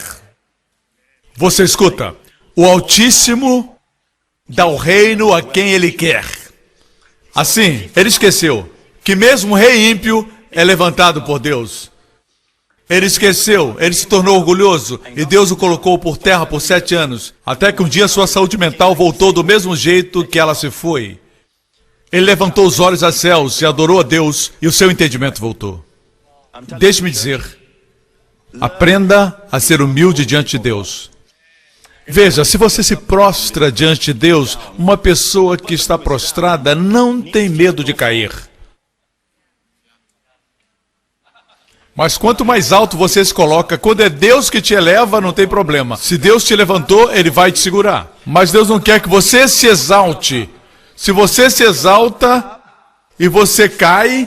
Você escuta? O Altíssimo dá o reino a quem ele quer. Assim, ele esqueceu que mesmo o rei ímpio é levantado por Deus. Ele esqueceu, ele se tornou orgulhoso e Deus o colocou por terra por 7 anos, até que um dia sua saúde mental voltou do mesmo jeito que ela se foi. Ele levantou os olhos aos céus e adorou a Deus e o seu entendimento voltou. Deixe-me dizer, aprenda a ser humilde diante de Deus. Veja, se você se prostra diante de Deus, uma pessoa que está prostrada não tem medo de cair. Mas quanto mais alto você se coloca, quando é Deus que te eleva, não tem problema. Se Deus te levantou, Ele vai te segurar. Mas Deus não quer que você se exalte. Se você se exalta e você cai,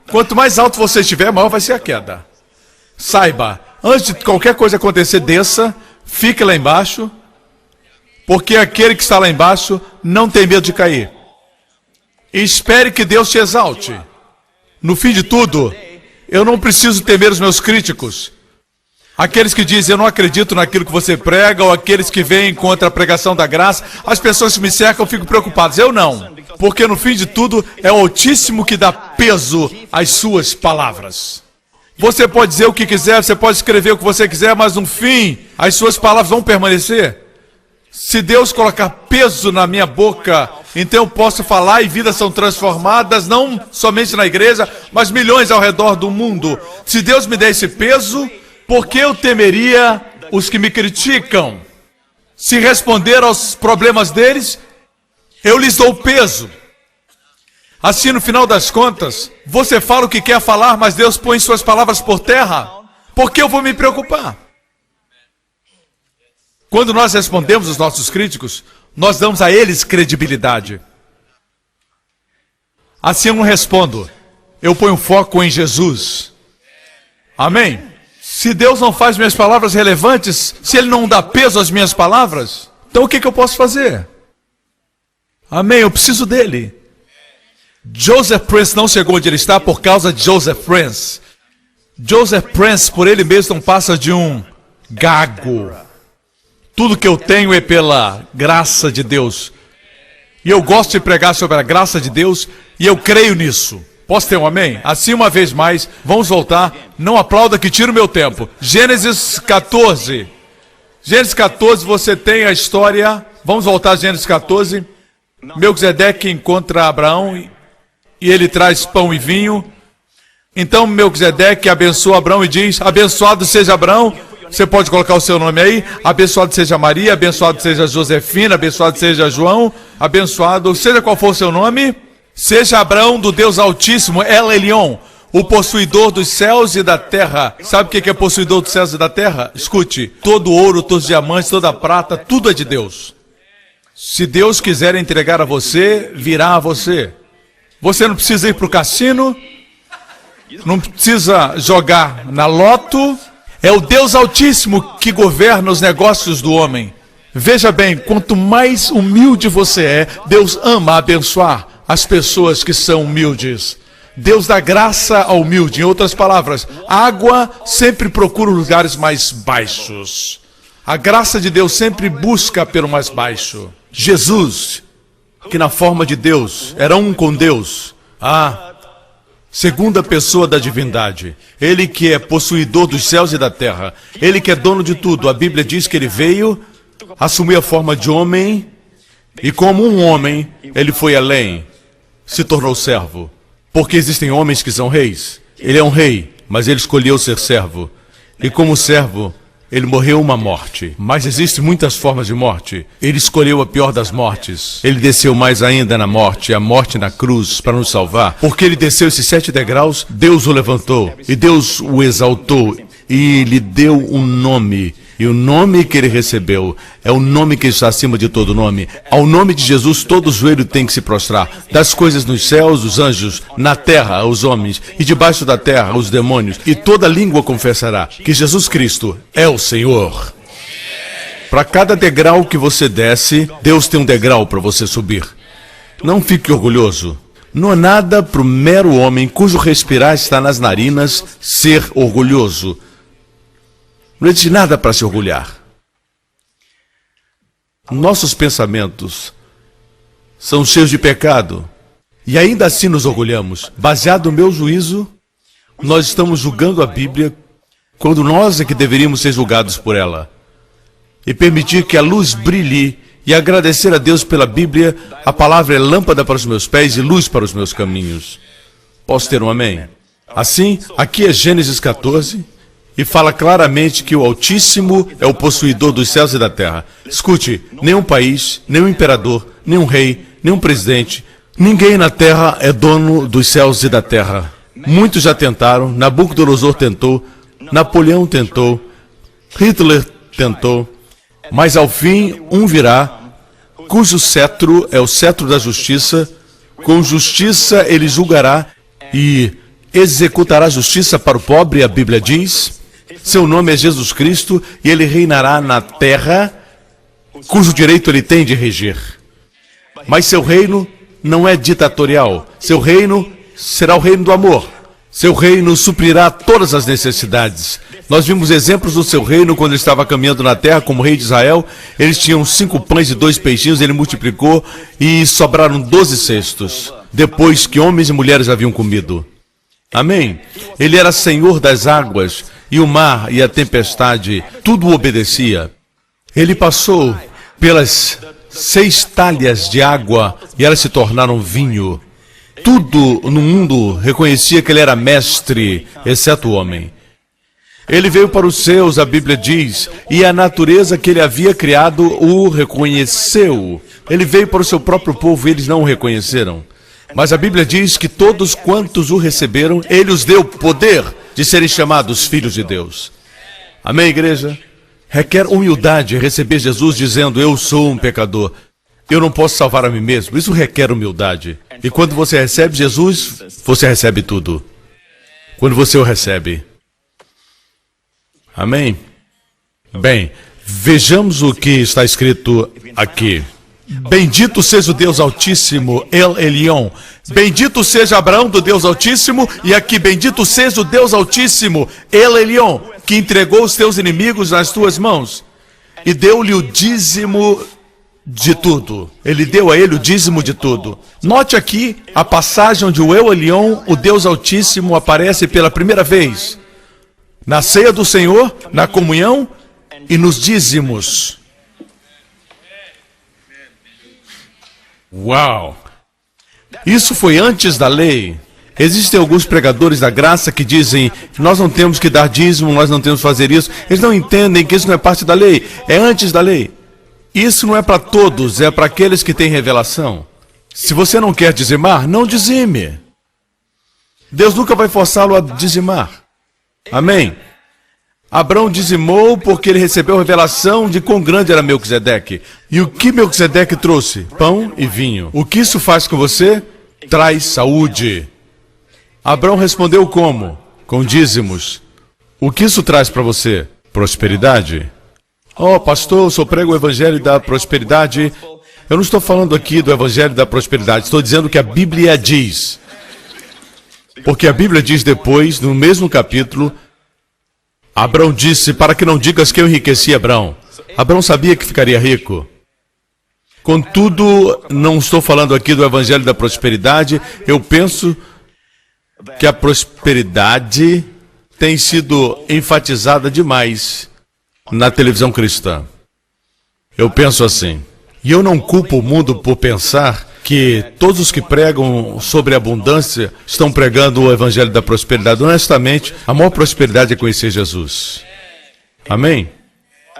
quanto mais alto você estiver, maior vai ser a queda. Saiba, antes de qualquer coisa acontecer, desça, fique lá embaixo. Porque aquele que está lá embaixo não tem medo de cair. E espere que Deus te exalte. No fim de tudo, eu não preciso temer os meus críticos. Aqueles que dizem, eu não acredito naquilo que você prega, ou aqueles que vêm contra a pregação da graça, as pessoas que me cercam ficam preocupadas. Eu não. Porque no fim de tudo, é o Altíssimo que dá peso às suas palavras. Você pode dizer o que quiser, você pode escrever o que você quiser, mas no fim, as suas palavras vão permanecer. Se Deus colocar peso na minha boca, então eu posso falar e vidas são transformadas, não somente na igreja, mas milhões ao redor do mundo. Se Deus me der esse peso, por que eu temeria os que me criticam? Se responder aos problemas deles, eu lhes dou peso. Assim, no final das contas, você fala o que quer falar, mas Deus põe suas palavras por terra. Por que eu vou me preocupar? Quando nós respondemos os nossos críticos, nós damos a eles credibilidade. Assim eu não respondo. Eu ponho foco em Jesus. Amém? Se Deus não faz minhas palavras relevantes, se Ele não dá peso às minhas palavras, então o que eu posso fazer? Amém? Eu preciso dele. Joseph Prince não chegou onde ele está por causa de Joseph Prince. Joseph Prince, por ele mesmo, não passa de um gago. Tudo que eu tenho é pela graça de Deus. E eu gosto de pregar sobre a graça de Deus e eu creio nisso. Posso ter um amém? Assim, uma vez mais, vamos voltar. Não aplauda que tira o meu tempo. Gênesis 14. Gênesis 14, você tem a história. Vamos voltar a Gênesis 14. Melquisedeque encontra Abraão e ele traz pão e vinho. Então Melquisedeque abençoa Abraão e diz, abençoado seja Abraão. Você pode colocar o seu nome aí. Abençoado seja Maria, abençoado seja Josefina, abençoado seja João, abençoado, seja qual for o seu nome, seja Abraão do Deus Altíssimo, El Elyon, o possuidor dos céus e da terra. Sabe o que é possuidor dos céus e da terra? Escute, todo ouro, todos os diamantes, toda a prata, tudo é de Deus. Se Deus quiser entregar a você, virá a você. Você não precisa ir para o cassino, não precisa jogar na loto. É o Deus Altíssimo que governa os negócios do homem. Veja bem, quanto mais humilde você é, Deus ama abençoar as pessoas que são humildes. Deus dá graça ao humilde. Em outras palavras, água sempre procura lugares mais baixos. A graça de Deus sempre busca pelo mais baixo. Jesus, que na forma de Deus, era um com Deus, a segunda pessoa da divindade. Ele que é possuidor dos céus e da terra. Ele que é dono de tudo. A Bíblia diz que ele veio, assumiu a forma de homem, e como um homem, ele foi além, se tornou servo. Porque existem homens que são reis. Ele é um rei, mas ele escolheu ser servo. E como servo, ele morreu uma morte. Mas existem muitas formas de morte. Ele escolheu a pior das mortes. Ele desceu mais ainda na morte, a morte na cruz, para nos salvar. Porque ele desceu esses 7 degraus, Deus o levantou. E Deus o exaltou. E lhe deu um nome. E o nome que ele recebeu é o nome que está acima de todo nome. Ao nome de Jesus, todo joelho tem que se prostrar. Das coisas nos céus, os anjos, na terra, os homens, e debaixo da terra, os demônios. E toda língua confessará que Jesus Cristo é o Senhor. Para cada degrau que você desce, Deus tem um degrau para você subir. Não fique orgulhoso. Não há nada para o mero homem cujo respirar está nas narinas ser orgulhoso. Não existe nada para se orgulhar. Nossos pensamentos são cheios de pecado. E ainda assim nos orgulhamos. Baseado no meu juízo, nós estamos julgando a Bíblia quando nós é que deveríamos ser julgados por ela. E permitir que a luz brilhe e agradecer a Deus pela Bíblia. A palavra é lâmpada para os meus pés e luz para os meus caminhos. Posso ter um amém? Assim, aqui é Gênesis 14. E fala claramente que o Altíssimo é o possuidor dos céus e da terra. Escute, nenhum país, nenhum imperador, nenhum rei, nenhum presidente, ninguém na terra é dono dos céus e da terra. Muitos já tentaram, Nabucodonosor tentou, Napoleão tentou, Hitler tentou, mas ao fim um virá, cujo cetro é o cetro da justiça, com justiça ele julgará e executará justiça para o pobre, a Bíblia diz. Seu nome é Jesus Cristo e ele reinará na terra, cujo direito ele tem de reger. Mas seu reino não é ditatorial. Seu reino será o reino do amor. Seu reino suprirá todas as necessidades. Nós vimos exemplos do seu reino quando ele estava caminhando na terra como rei de Israel. Eles tinham 5 pães e 2 peixinhos, ele multiplicou e sobraram 12 cestos, depois que homens e mulheres haviam comido. Amém? Ele era senhor das águas, e o mar e a tempestade, tudo o obedecia. Ele passou pelas 6 talhas de água e elas se tornaram vinho. Tudo no mundo reconhecia que ele era mestre, exceto o homem. Ele veio para os seus, a Bíblia diz, e a natureza que ele havia criado o reconheceu. Ele veio para o seu próprio povo e eles não o reconheceram. Mas a Bíblia diz que todos quantos o receberam, ele os deu poder de serem chamados filhos de Deus. Amém, igreja? Requer humildade receber Jesus dizendo, eu sou um pecador. Eu não posso salvar a mim mesmo. Isso requer humildade. E quando você recebe Jesus, você recebe tudo. Quando você o recebe. Amém? Bem, vejamos o que está escrito aqui. Bendito seja o Deus Altíssimo, El Elyon. Bendito seja Abraão do Deus Altíssimo, e aqui, bendito seja o Deus Altíssimo, El Elyon, que entregou os teus inimigos nas tuas mãos, e deu-lhe o dízimo de tudo. Ele deu a ele o dízimo de tudo. Note aqui a passagem onde o El Elyon, o Deus Altíssimo, aparece pela primeira vez. Na ceia do Senhor, na comunhão e nos dízimos. Uau! Isso foi antes da lei. Existem alguns pregadores da graça que dizem que nós não temos que dar dízimo, nós não temos que fazer isso. Eles não entendem que isso não é parte da lei, é antes da lei. Isso não é para todos, é para aqueles que têm revelação. Se você não quer dizimar, não dizime. Deus nunca vai forçá-lo a dizimar. Amém? Abraão dizimou porque ele recebeu a revelação de quão grande era Melquisedeque. E o que Melquisedeque trouxe? Pão e vinho. O que isso faz com você? Traz saúde. Abraão respondeu como? Com dízimos. O que isso traz para você? Prosperidade. Oh, pastor, eu só prego o evangelho da prosperidade. Eu não estou falando aqui do evangelho da prosperidade. Estou dizendo que a Bíblia diz. Porque a Bíblia diz depois, no mesmo capítulo, Abraão disse, para que não digas que eu enriqueci Abraão. Abraão sabia que ficaria rico. Contudo, não estou falando aqui do evangelho da prosperidade. Eu penso que a prosperidade tem sido enfatizada demais na televisão cristã. Eu penso assim. E eu não culpo o mundo por pensar que todos os que pregam sobre abundância estão pregando o evangelho da prosperidade. Honestamente, a maior prosperidade é conhecer Jesus. Amém?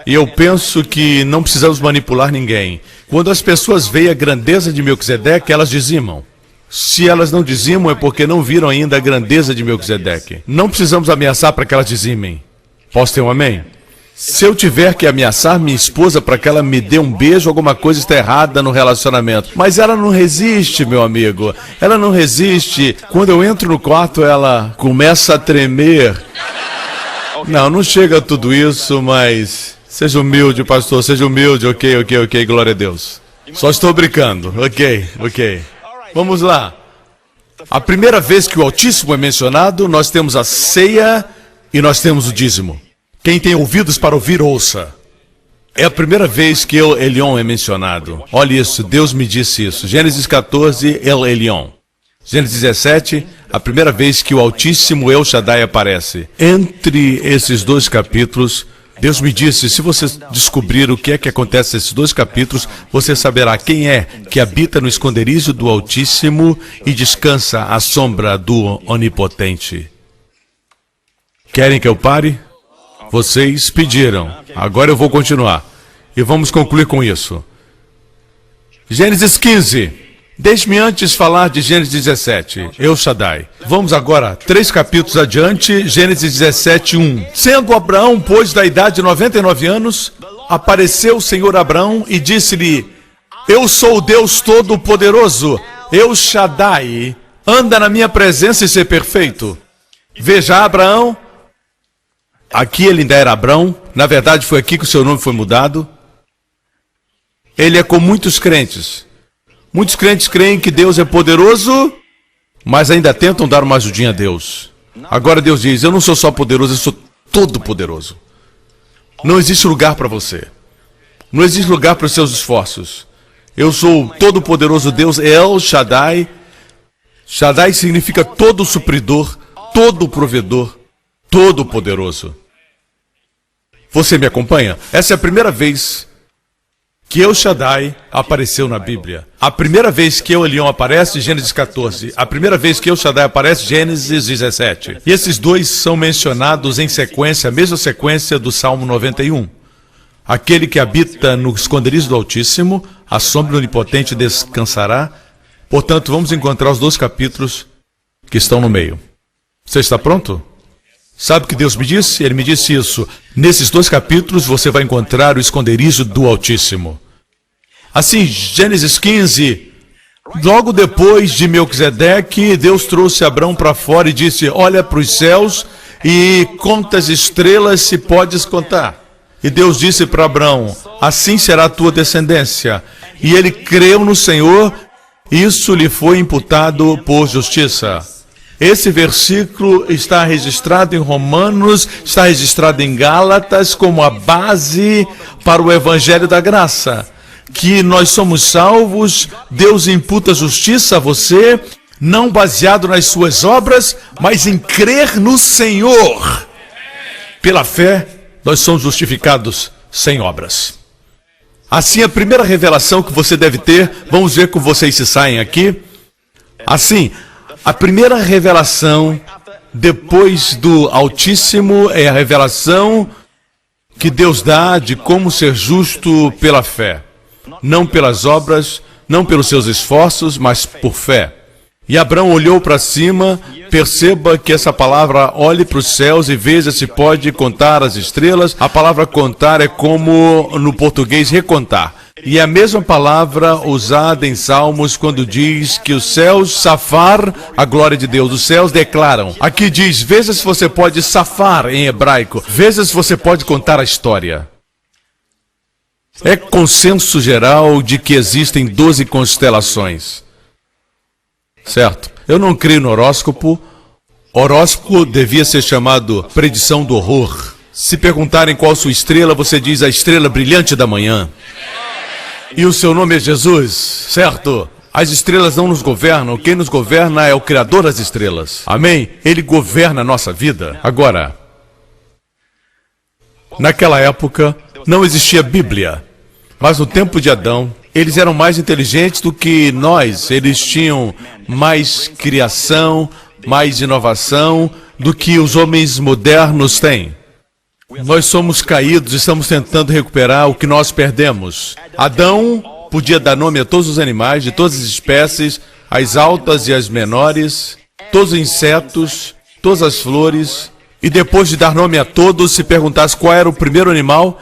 E eu penso que não precisamos manipular ninguém. Quando as pessoas veem a grandeza de Melquisedeque, elas dizimam. Se elas não dizimam, é porque não viram ainda a grandeza de Melquisedeque. Não precisamos ameaçar para que elas dizimem. Posso ter um amém? Se eu tiver que ameaçar minha esposa para que ela me dê um beijo, alguma coisa está errada no relacionamento. Mas ela não resiste, meu amigo. Ela não resiste. Quando eu entro no quarto, ela começa a tremer. Não chega a tudo isso, mas... Seja humilde, pastor, seja humilde. Ok, glória a Deus. Só estou brincando. Ok. Vamos lá. A primeira vez que o Altíssimo é mencionado, nós temos a ceia e nós temos o dízimo. Quem tem ouvidos para ouvir, ouça. É a primeira vez que El Elyon é mencionado. Olha isso, Deus me disse isso. Gênesis 14, El Elyon. Gênesis 17, a primeira vez que o Altíssimo El Shaddai aparece. Entre esses dois capítulos, Deus me disse, se você descobrir o que é que acontece nesses dois capítulos, você saberá quem é que habita no esconderijo do Altíssimo e descansa à sombra do Onipotente. Querem que eu pare? Vocês pediram. Agora eu vou continuar. E vamos concluir com isso. Gênesis 15. Deixe-me antes falar de Gênesis 17. El Shaddai. Vamos agora, 3 capítulos adiante, Gênesis 17, 1. Sendo Abraão, pois, da idade de 99 anos, apareceu o Senhor a Abraão e disse-lhe: Eu sou o Deus Todo-Poderoso, El Shaddai. Anda na minha presença e ser perfeito. Veja, Abraão... Aqui ele ainda era Abrão, na verdade foi aqui que o seu nome foi mudado. Ele é como muitos crentes. Muitos crentes creem que Deus é poderoso, mas ainda tentam dar uma ajudinha a Deus. Agora Deus diz, eu não sou só poderoso, eu sou todo poderoso. Não existe lugar para você. Não existe lugar para os seus esforços. Eu sou o todo poderoso Deus, El Shaddai. Shaddai significa todo supridor, todo provedor, todo poderoso. Você me acompanha? Essa é a primeira vez que El Shaddai apareceu na Bíblia. A primeira vez que El Elyon aparece, Gênesis 14. A primeira vez que El Shaddai aparece, Gênesis 17. E esses dois são mencionados em sequência, a mesma sequência do Salmo 91. Aquele que habita no esconderijo do Altíssimo, a sombra do Onipotente descansará. Portanto, vamos encontrar os 2 capítulos que estão no meio. Você está pronto? Sabe o que Deus me disse? Ele me disse isso. Nesses 2 capítulos você vai encontrar o esconderijo do Altíssimo. Assim, Gênesis 15, logo depois de Melquisedeque, Deus trouxe Abrão para fora e disse, olha para os céus e conta as estrelas se podes contar. E Deus disse para Abrão, assim será a tua descendência. E ele creu no Senhor, isso lhe foi imputado por justiça. Esse versículo está registrado em Romanos, está registrado em Gálatas como a base para o Evangelho da Graça. Que nós somos salvos, Deus imputa justiça a você, não baseado nas suas obras, mas em crer no Senhor. Pela fé, nós somos justificados sem obras. Assim, a primeira revelação que você deve ter, vamos ver como vocês se saem aqui. Assim, a primeira revelação depois do Altíssimo é a revelação que Deus dá de como ser justo pela fé. Não pelas obras, não pelos seus esforços, mas por fé. E Abrão olhou para cima, perceba que essa palavra olhe para os céus e veja se pode contar as estrelas. A palavra contar é como no português recontar. E é a mesma palavra usada em Salmos quando diz que os céus safar a glória de Deus. Os céus declaram. Aqui diz, veja se você pode safar em hebraico. Veja se você pode contar a história. É consenso geral de que existem 12 constelações. Certo? Eu não creio no horóscopo. Horóscopo devia ser chamado predição do horror. Se perguntarem qual sua estrela, você diz a estrela brilhante da manhã. E o seu nome é Jesus, certo? As estrelas não nos governam, quem nos governa é o Criador das estrelas. Amém? Ele governa a nossa vida. Agora, naquela época, não existia Bíblia. Mas no tempo de Adão, eles eram mais inteligentes do que nós. Eles tinham mais criação, mais inovação do que os homens modernos têm. Nós somos caídos, estamos tentando recuperar o que nós perdemos. Adão podia dar nome a todos os animais, de todas as espécies, as altas e as menores, todos os insetos, todas as flores. E depois de dar nome a todos, se perguntasse qual era o primeiro animal,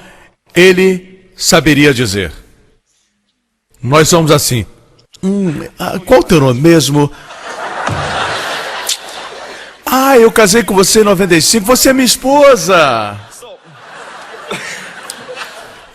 ele saberia dizer. Nós somos assim. Qual o teu nome mesmo? Eu casei com você em 95, você é minha esposa.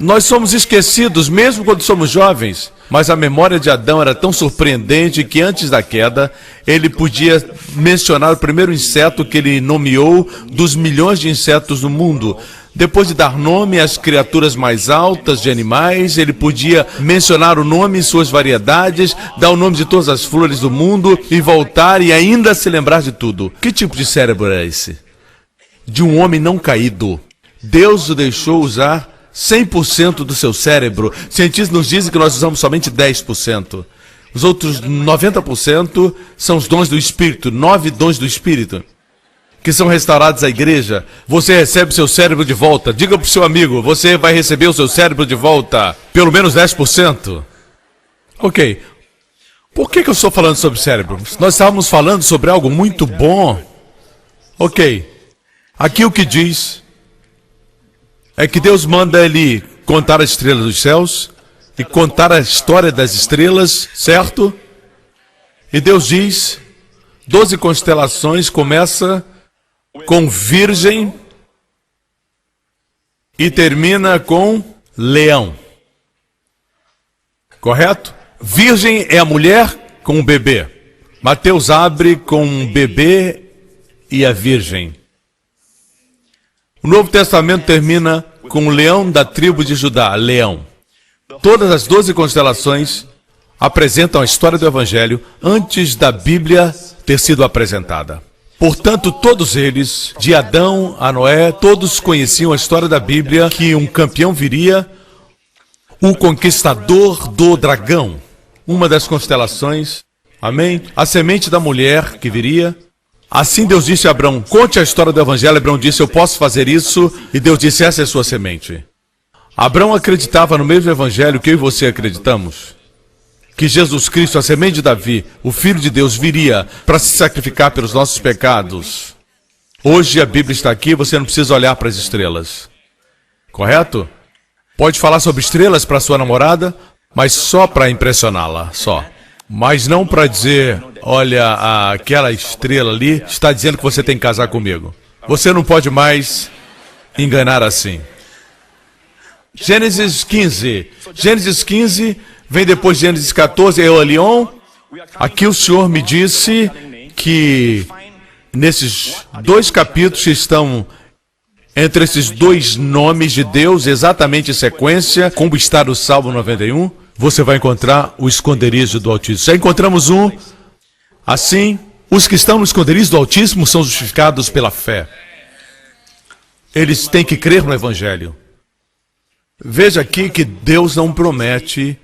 Nós somos esquecidos, mesmo quando somos jovens. Mas a memória de Adão era tão surpreendente que antes da queda, ele podia mencionar o primeiro inseto que ele nomeou dos milhões de insetos no mundo. Depois de dar nome às criaturas mais altas de animais, ele podia mencionar o nome e suas variedades, dar o nome de todas as flores do mundo e voltar e ainda se lembrar de tudo. Que tipo de cérebro é esse? De um homem não caído. Deus o deixou usar 100% do seu cérebro. Cientistas nos dizem que nós usamos somente 10%. Os outros 90% são os dons do Espírito, 9 dons do Espírito, que são restaurados à igreja. Você recebe seu cérebro de volta. Diga para o seu amigo, você vai receber o seu cérebro de volta. Pelo menos 10%. Ok. Por que eu estou falando sobre cérebro? Nós estávamos falando sobre algo muito bom. Ok. Aqui o que diz é que Deus manda ele contar as estrelas dos céus e contar a história das estrelas, certo? E Deus diz, 12 constelações, começa com Virgem e termina com Leão. Correto? Virgem é a mulher com o bebê. Mateus abre com um bebê e a Virgem. O Novo Testamento termina com o leão da tribo de Judá, Leão. Todas as 12 constelações apresentam a história do Evangelho antes da Bíblia ter sido apresentada. Portanto, todos eles, de Adão a Noé, todos conheciam a história da Bíblia, que um campeão viria, o conquistador do dragão, uma das constelações, amém? A semente da mulher que viria. Assim Deus disse a Abraão, conte a história do Evangelho. Abraão disse, eu posso fazer isso. E Deus disse, essa é a sua semente. Abraão acreditava no mesmo Evangelho que eu e você acreditamos. Que Jesus Cristo, a semente de Davi, o Filho de Deus, viria para se sacrificar pelos nossos pecados. Hoje a Bíblia está aqui, você não precisa olhar para as estrelas. Correto? Pode falar sobre estrelas para sua namorada, mas só para impressioná-la, só. Mas não para dizer, olha, aquela estrela ali está dizendo que você tem que casar comigo. Você não pode mais enganar assim. Gênesis 15. Gênesis 15 vem depois de Gênesis 14, Eolion. Aqui o Senhor me disse que nesses 2 capítulos estão entre esses 2 nomes de Deus, exatamente em sequência, como está no Salmo 91. Você vai encontrar o esconderijo do Altíssimo. Já encontramos um. Assim, os que estão no esconderijo do Altíssimo são justificados pela fé. Eles têm que crer no Evangelho. Veja aqui que Deus não promete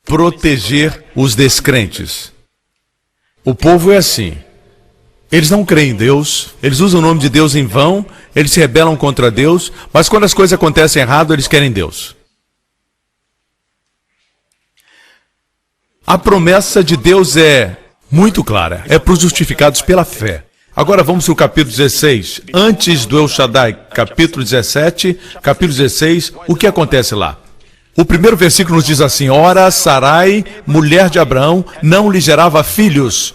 proteger os descrentes. O povo é assim. Eles não creem em Deus, eles usam o nome de Deus em vão, eles se rebelam contra Deus, mas quando as coisas acontecem errado, eles querem Deus. A promessa de Deus é muito clara. É para os justificados pela fé. Agora vamos para o capítulo 16. Antes do El Shaddai, capítulo 17, capítulo 16, o que acontece lá? O primeiro versículo nos diz assim, ora, Sarai, mulher de Abraão, não lhe gerava filhos.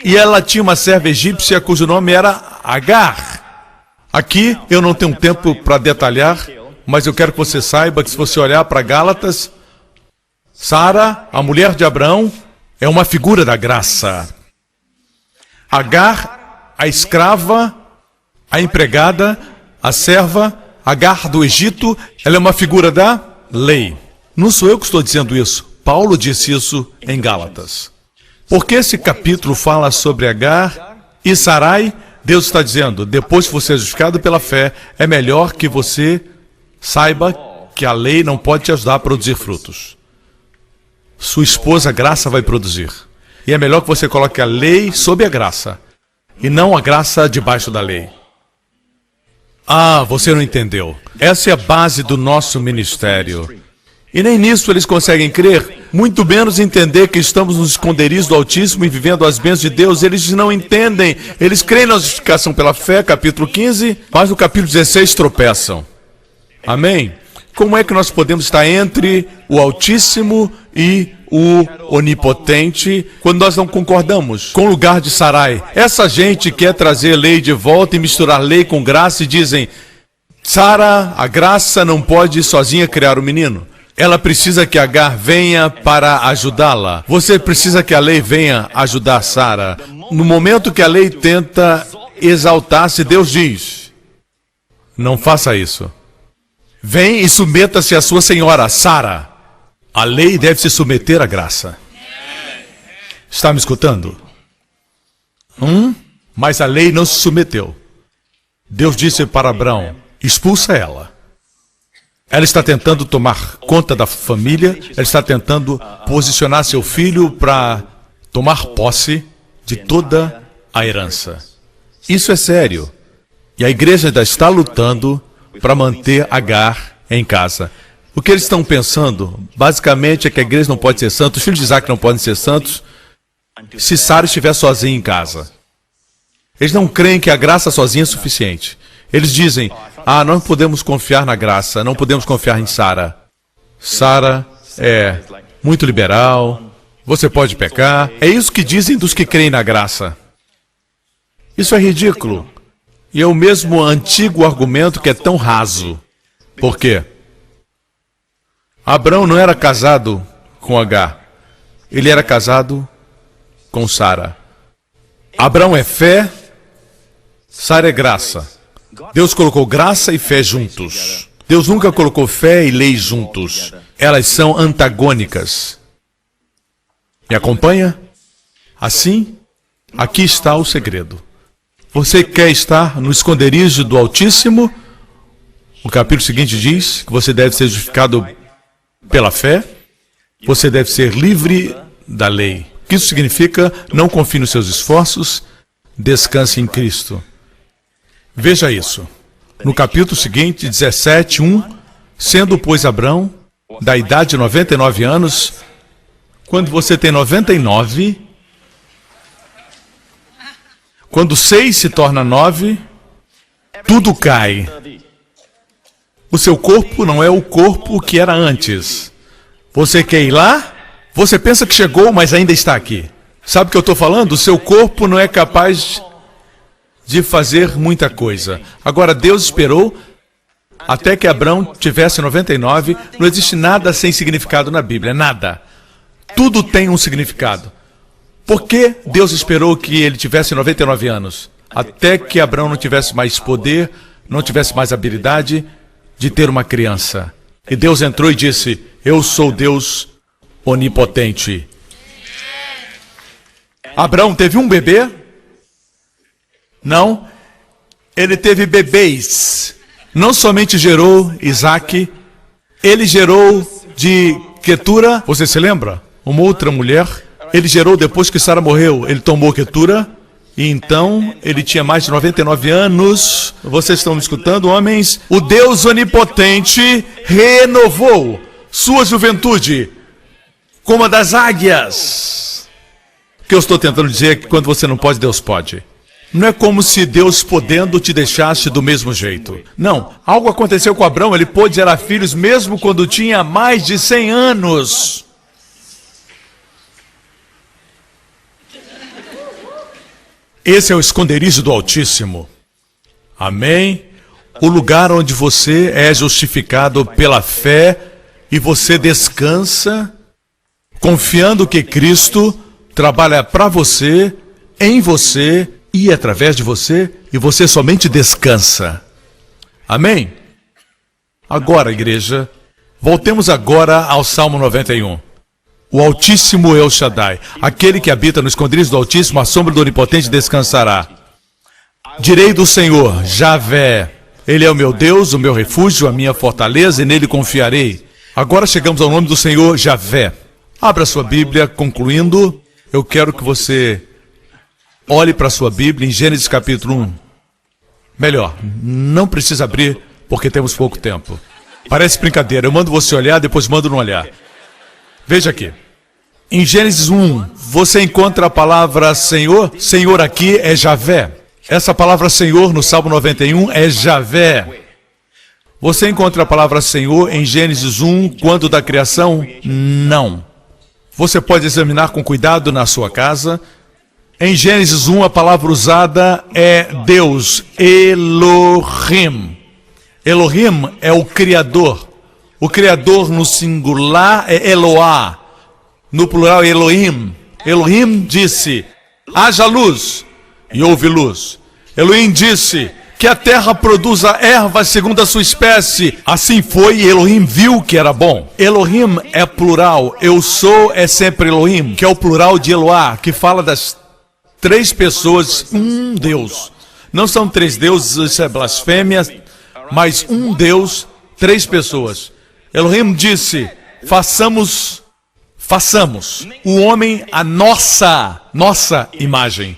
E ela tinha uma serva egípcia cujo nome era Agar. Aqui eu não tenho tempo para detalhar, mas eu quero que você saiba que se você olhar para Gálatas, Sara, a mulher de Abraão, é uma figura da graça. Agar, a escrava, a empregada, A serva, Agar do Egito, ela é uma figura da lei. Não sou eu que estou dizendo isso. Paulo disse isso em Gálatas. Porque esse capítulo fala sobre Agar e Sarai, Deus está dizendo, depois que você é justificado pela fé, é melhor que você saiba que a lei não pode te ajudar a produzir frutos. Sua esposa, a graça, vai produzir. E é melhor que você coloque a lei sob a graça, e não a graça debaixo da lei. Ah, você não entendeu. Essa é a base do nosso ministério. E nem nisso eles conseguem crer, muito menos entender que estamos nos esconderijos do Altíssimo e vivendo as bênçãos de Deus. Eles não entendem. Eles creem na justificação pela fé, capítulo 15, mas no capítulo 16 tropeçam. Amém? Como é que nós podemos estar entre o Altíssimo e o Onipotente quando nós não concordamos com o lugar de Sarai? Essa gente quer trazer lei de volta e misturar lei com graça e dizem, Sara, a graça não pode sozinha criar o menino. Ela precisa que Agar venha para ajudá-la. Você precisa que a lei venha ajudar Sara. No momento que a lei tenta exaltar-se, Deus diz, não faça isso. Vem e submeta-se à sua senhora, Sara. A lei deve se submeter à graça. Está me escutando? Mas a lei não se submeteu. Deus disse para Abrão, expulsa ela. Ela está tentando tomar conta da família, ela está tentando posicionar seu filho para tomar posse de toda a herança. Isso é sério. E a igreja ainda está lutando para manter Agar em casa. O que eles estão pensando, basicamente, é que a igreja não pode ser santa, os filhos de Isaac não podem ser santos, se Sara estiver sozinha em casa. Eles não creem que a graça sozinha é suficiente. Eles dizem, não podemos confiar na graça, não podemos confiar em Sara. Sara é muito liberal, você pode pecar. É isso que dizem dos que creem na graça. Isso é ridículo. E é o mesmo antigo argumento que é tão raso. Por quê? Abrão não era casado com Agar. Ele era casado com Sara. Abrão é fé, Sara é graça. Deus colocou graça e fé juntos. Deus nunca colocou fé e lei juntos. Elas são antagônicas. Me acompanha? Assim, aqui está o segredo. Você quer estar no esconderijo do Altíssimo? O capítulo seguinte diz que você deve ser justificado pela fé. Você deve ser livre da lei. O que isso significa? Não confie nos seus esforços, descanse em Cristo. Veja isso. No capítulo seguinte, 17:1, sendo, pois, Abrão, da idade de 99 anos, quando você tem 99, quando 6 se torna 9, tudo cai. O seu corpo não é o corpo que era antes. Você quer ir lá? Você pensa que chegou, mas ainda está aqui. Sabe o que eu estou falando? O seu corpo não é capaz de fazer muita coisa. Agora, Deus esperou até que Abrão tivesse 99. Não existe nada sem significado na Bíblia, nada. Tudo tem um significado. Por que Deus esperou que ele tivesse 99 anos? Até que Abrão não tivesse mais poder, não tivesse mais habilidade de ter uma criança. E Deus entrou e disse, eu sou Deus onipotente. Abrão teve um bebê? Não. Ele teve bebês. Não somente gerou Isaac, ele gerou de Quetura, você se lembra? Uma outra mulher. Ele gerou depois que Sara morreu. Ele tomou Quetura. E então, ele tinha mais de 99 anos. Vocês estão me escutando, homens? O Deus onipotente renovou sua juventude como a das águias. O que eu estou tentando dizer é que quando você não pode, Deus pode. Não é como se Deus podendo te deixasse do mesmo jeito. Não, algo aconteceu com Abrão, ele pôde gerar filhos mesmo quando tinha mais de 100 anos. Esse é o esconderijo do Altíssimo. Amém? O lugar onde você é justificado pela fé e você descansa, confiando que Cristo trabalha para você, em você e através de você, e você somente descansa. Amém? Agora, igreja, voltemos agora ao Salmo 91. O Altíssimo El Shaddai, aquele que habita no esconderijo do Altíssimo, a sombra do Onipotente descansará. Direi do Senhor, Javé, Ele é o meu Deus, o meu refúgio, a minha fortaleza, e nele confiarei. Agora chegamos ao nome do Senhor, Javé. Abra sua Bíblia, concluindo, eu quero que você olhe para a sua Bíblia em Gênesis capítulo 1. Melhor, não precisa abrir, porque temos pouco tempo. Parece brincadeira, eu mando você olhar, depois mando não olhar. Veja aqui. Em Gênesis 1, você encontra a palavra Senhor. Senhor aqui é Javé. Essa palavra Senhor no Salmo 91 é Javé. Você encontra a palavra Senhor em Gênesis 1, quando da criação? Não. Você pode examinar com cuidado na sua casa. Em Gênesis 1, a palavra usada é Deus, Elohim. Elohim é o Criador. O Criador no singular é Eloá. No plural, Elohim. Elohim disse, haja luz, e houve luz. Elohim disse, que a terra produza ervas segundo a sua espécie. Assim foi, e Elohim viu que era bom. Elohim é plural. Eu sou é sempre Elohim, que é o plural de Eloá, que fala das três pessoas, um Deus. Não são três deuses, isso é blasfêmia, mas um Deus, três pessoas. Elohim disse, façamos o homem a nossa imagem.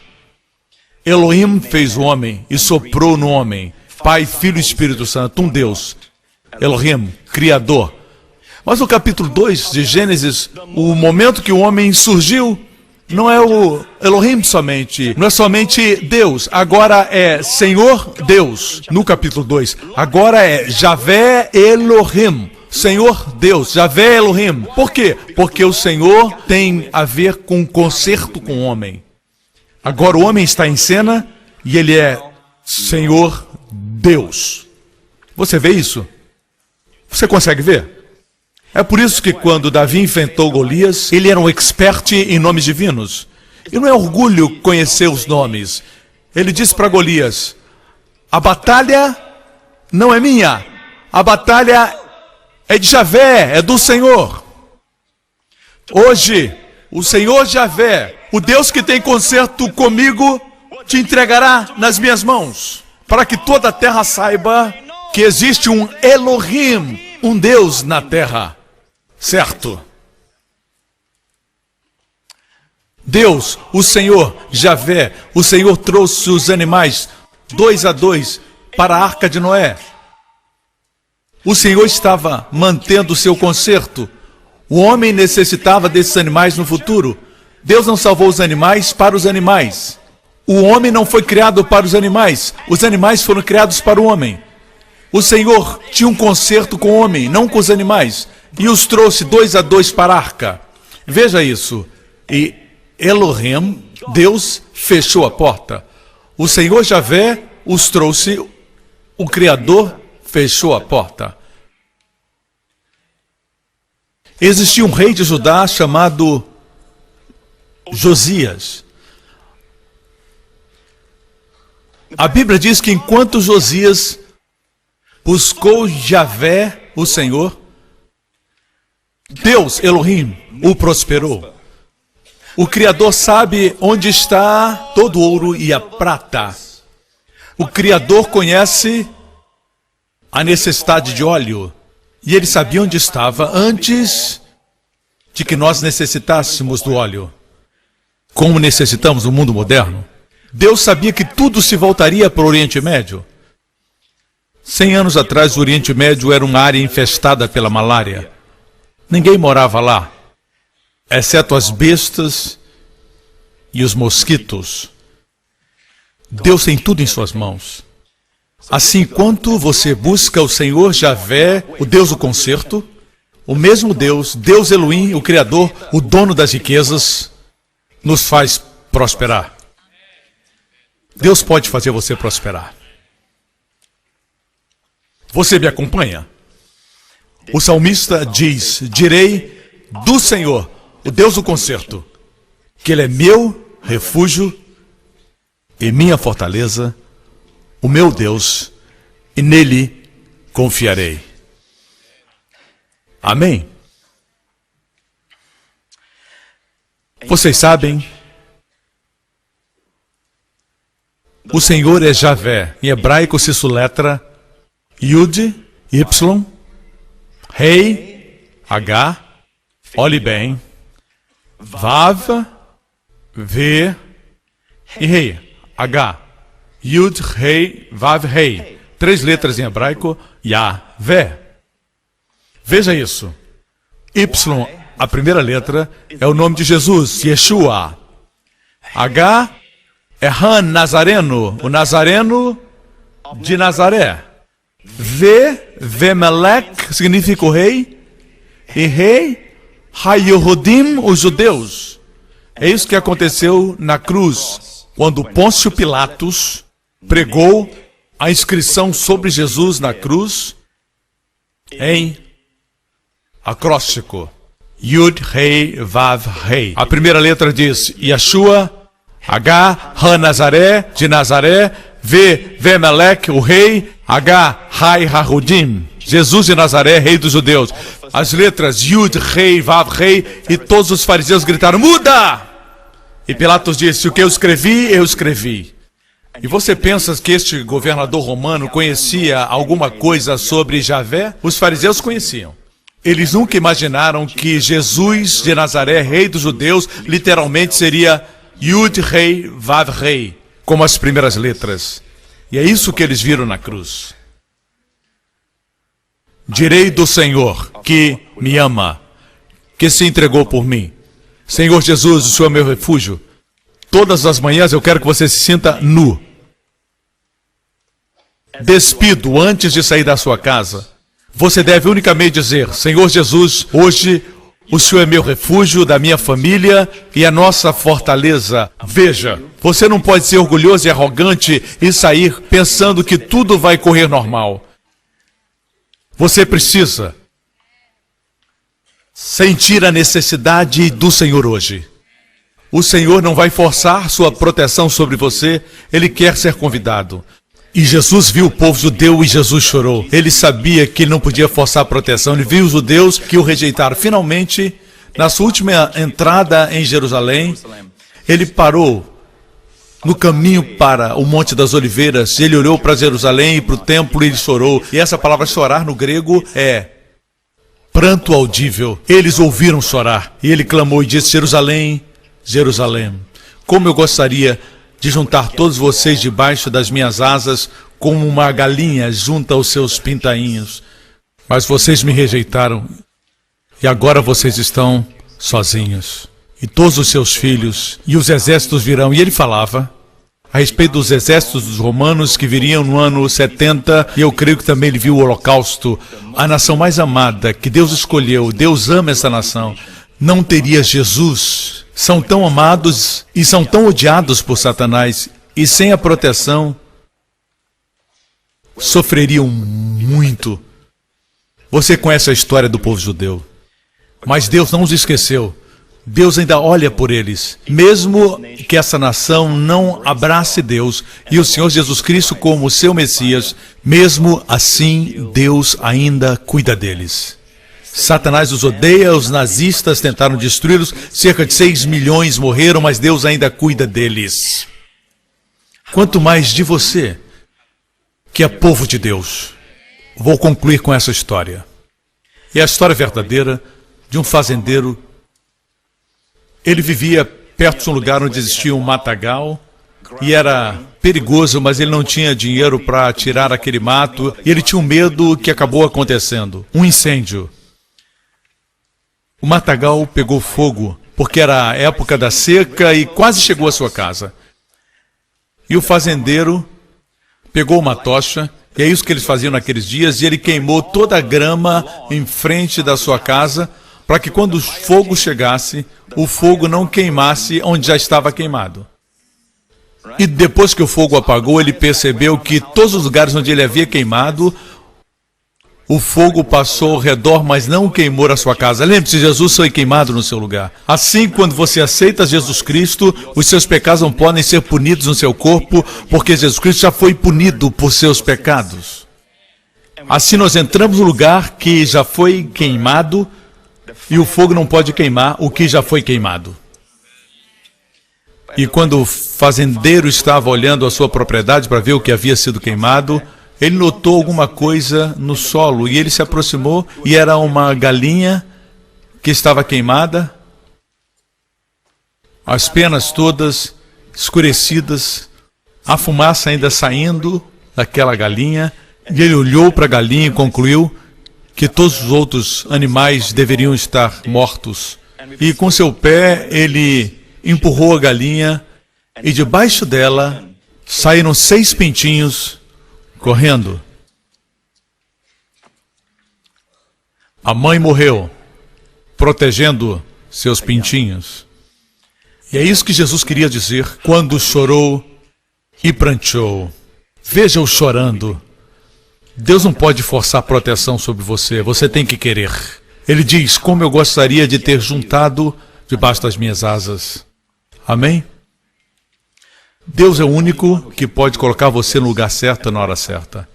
Elohim fez o homem e soprou no homem, Pai, Filho e Espírito Santo, um Deus. Elohim, Criador. Mas no capítulo 2 de Gênesis, o momento que o homem surgiu, não é o Elohim somente, não é somente Deus, agora é Senhor Deus, no capítulo 2. Agora é Javé Elohim, Senhor Deus, Javé Elohim. Por quê? Porque o Senhor tem a ver com conserto com o homem. Agora o homem está em cena e ele é Senhor Deus. Você vê isso? Você consegue ver? É por isso que quando Davi enfrentou Golias, ele era um expert em nomes divinos. E não é orgulho conhecer os nomes. Ele disse para Golias, a batalha não é minha, a batalha é de Javé, é do Senhor. Hoje, o Senhor Javé, o Deus que tem conserto comigo, te entregará nas minhas mãos, para que toda a terra saiba que existe um Elohim, um Deus na terra. Certo? Deus, o Senhor, Javé, o Senhor trouxe os animais 2 a 2 para a arca de Noé. O Senhor estava mantendo o seu conserto. O homem necessitava desses animais no futuro. Deus não salvou os animais para os animais. O homem não foi criado para os animais foram criados para o homem. O Senhor tinha um conserto com o homem, não com os animais, e os trouxe 2 a 2 para a arca. Veja isso. E Elohim, Deus, fechou a porta. O Senhor Javé os trouxe, o Criador fechou a porta. Existia um rei de Judá chamado Josias. A Bíblia diz que enquanto Josias buscou Javé, o Senhor, Deus, Elohim, o prosperou. O Criador sabe onde está todo o ouro e a prata. O Criador conhece a necessidade de óleo. E ele sabia onde estava antes de que nós necessitássemos do óleo. Como necessitamos no mundo moderno. Deus sabia que tudo se voltaria para o Oriente Médio. 100 anos atrás, o Oriente Médio era uma área infestada pela malária. Ninguém morava lá, exceto as bestas e os mosquitos. Deus tem tudo em suas mãos. Assim, enquanto você busca o Senhor Javé, o Deus do conserto, o mesmo Deus, Deus Elohim, o Criador, o dono das riquezas, nos faz prosperar. Deus pode fazer você prosperar. Você me acompanha? O salmista diz, direi do Senhor, o Deus do conserto, que Ele é meu refúgio e minha fortaleza, o meu Deus, e nele confiarei. Amém? Vocês sabem, o Senhor é Javé. Em hebraico se soletra Yud, Y, Rei, H, olhe bem, Vav, V e Rei. H, Yud, Rei, Vav, Rei. 3 letras em hebraico, Yahvé. Veja isso. Y, a primeira letra, é o nome de Jesus, Yeshua. H é Han, Nazareno, o Nazareno de Nazaré. V, Vemelech, significa o rei. E rei, Hayehudim, os judeus. É isso que aconteceu na cruz, quando Pôncio Pilatos pregou a inscrição sobre Jesus na cruz em acróstico. Yud, Rei, Vav, Rei. A primeira letra diz Yeshua, H, Han, Nazaré, de Nazaré, V, Vemelech, o rei, H, Hai, Hahudim, Jesus de Nazaré, rei dos judeus. As letras Yud, Rei, Vav, Rei, e todos os fariseus gritaram, muda! E Pilatos disse, o que eu escrevi. E você pensa que este governador romano conhecia alguma coisa sobre Javé? Os fariseus conheciam. Eles nunca imaginaram que Jesus de Nazaré, rei dos judeus, literalmente seria Yud, Rei, Vav, Rei, como as primeiras letras. E é isso que eles viram na cruz. Direi do Senhor, que me ama, que se entregou por mim. Senhor Jesus, o Senhor é meu refúgio. Todas as manhãs eu quero que você se sinta nu. Despido antes de sair da sua casa. Você deve unicamente dizer, Senhor Jesus, hoje o Senhor é meu refúgio, da minha família e a nossa fortaleza. Veja, você não pode ser orgulhoso e arrogante e sair pensando que tudo vai correr normal. Você precisa sentir a necessidade do Senhor hoje. O Senhor não vai forçar sua proteção sobre você, Ele quer ser convidado. E Jesus viu o povo judeu e Jesus chorou. Ele sabia que ele não podia forçar a proteção. Ele viu os judeus que o rejeitaram. Finalmente, na sua última entrada em Jerusalém, ele parou no caminho para o Monte das Oliveiras. Ele olhou para Jerusalém e para o templo e ele chorou. E essa palavra chorar no grego é pranto audível. Eles ouviram chorar. E ele clamou e disse, Jerusalém, Jerusalém, como eu gostaria de juntar todos vocês debaixo das minhas asas, como uma galinha junta os seus pintainhos. Mas vocês me rejeitaram, e agora vocês estão sozinhos. E todos os seus filhos, e os exércitos virão. E ele falava a respeito dos exércitos dos romanos que viriam no ano 70, e eu creio que também ele viu o Holocausto, a nação mais amada que Deus escolheu. Deus ama essa nação. Não teria Jesus. São tão amados e são tão odiados por Satanás, e sem a proteção, sofreriam muito. Você conhece a história do povo judeu, mas Deus não os esqueceu. Deus ainda olha por eles, mesmo que essa nação não abrace Deus e o Senhor Jesus Cristo como seu Messias, mesmo assim Deus ainda cuida deles. Satanás os odeia, os nazistas tentaram destruí-los, cerca de 6 milhões morreram, mas Deus ainda cuida deles. Quanto mais de você, que é povo de Deus. Vou concluir com essa história. É a história verdadeira de um fazendeiro. Ele vivia perto de um lugar onde existia um matagal, e era perigoso, mas ele não tinha dinheiro para tirar aquele mato, e ele tinha um medo que acabou acontecendo, um incêndio. O matagal pegou fogo, porque era a época da seca e quase chegou à sua casa. E o fazendeiro pegou uma tocha, e é isso que eles faziam naqueles dias, e ele queimou toda a grama em frente da sua casa, para que quando o fogo chegasse, o fogo não queimasse onde já estava queimado. E depois que o fogo apagou, ele percebeu que todos os lugares onde ele havia queimado, o fogo passou ao redor, mas não queimou a sua casa. Lembre-se, Jesus foi queimado no seu lugar. Assim, quando você aceita Jesus Cristo, os seus pecados não podem ser punidos no seu corpo, porque Jesus Cristo já foi punido por seus pecados. Assim nós entramos no lugar que já foi queimado e o fogo não pode queimar o que já foi queimado. E quando o fazendeiro estava olhando a sua propriedade para ver o que havia sido queimado, ele notou alguma coisa no solo e ele se aproximou e era uma galinha que estava queimada, as penas todas escurecidas, a fumaça ainda saindo daquela galinha, e ele olhou para a galinha e concluiu que todos os outros animais deveriam estar mortos. E com seu pé ele empurrou a galinha e debaixo dela saíram 6 pintinhos correndo. A mãe morreu, protegendo seus pintinhos. E é isso que Jesus queria dizer quando chorou e pranteou. Veja-o chorando. Deus não pode forçar proteção sobre você, você tem que querer. Ele diz, como eu gostaria de ter juntado debaixo das minhas asas. Amém? Deus é o único que pode colocar você no lugar certo na hora certa.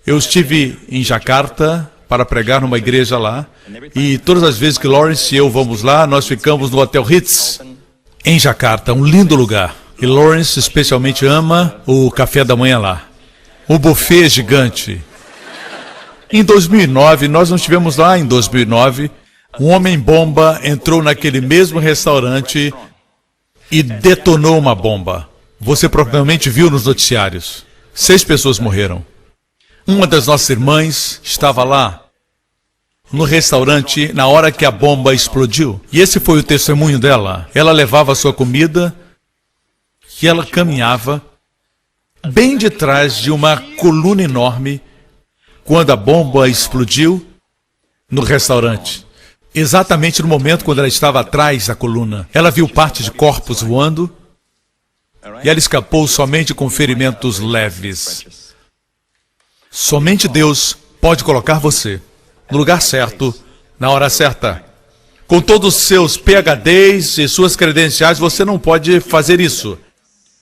Eu estive em Jakarta para pregar numa igreja lá, e todas as vezes que Lawrence e eu vamos lá, nós ficamos no Hotel Ritz, em Jakarta, um lindo lugar. E Lawrence especialmente ama o café da manhã lá. O buffet é gigante. Em 2009, nós não estivemos lá em 2009, um homem-bomba entrou naquele mesmo restaurante e detonou uma bomba. Você provavelmente viu nos noticiários. 6 pessoas morreram. Uma das nossas irmãs estava lá, no restaurante, na hora que a bomba explodiu. E esse foi o testemunho dela. Ela levava a sua comida e ela caminhava bem de trás de uma coluna enorme quando a bomba explodiu no restaurante. Exatamente no momento quando ela estava atrás da coluna. Ela viu parte de corpos voando e ela escapou somente com ferimentos leves. Somente Deus pode colocar você no lugar certo, na hora certa. Com todos os seus PhDs e suas credenciais, você não pode fazer isso.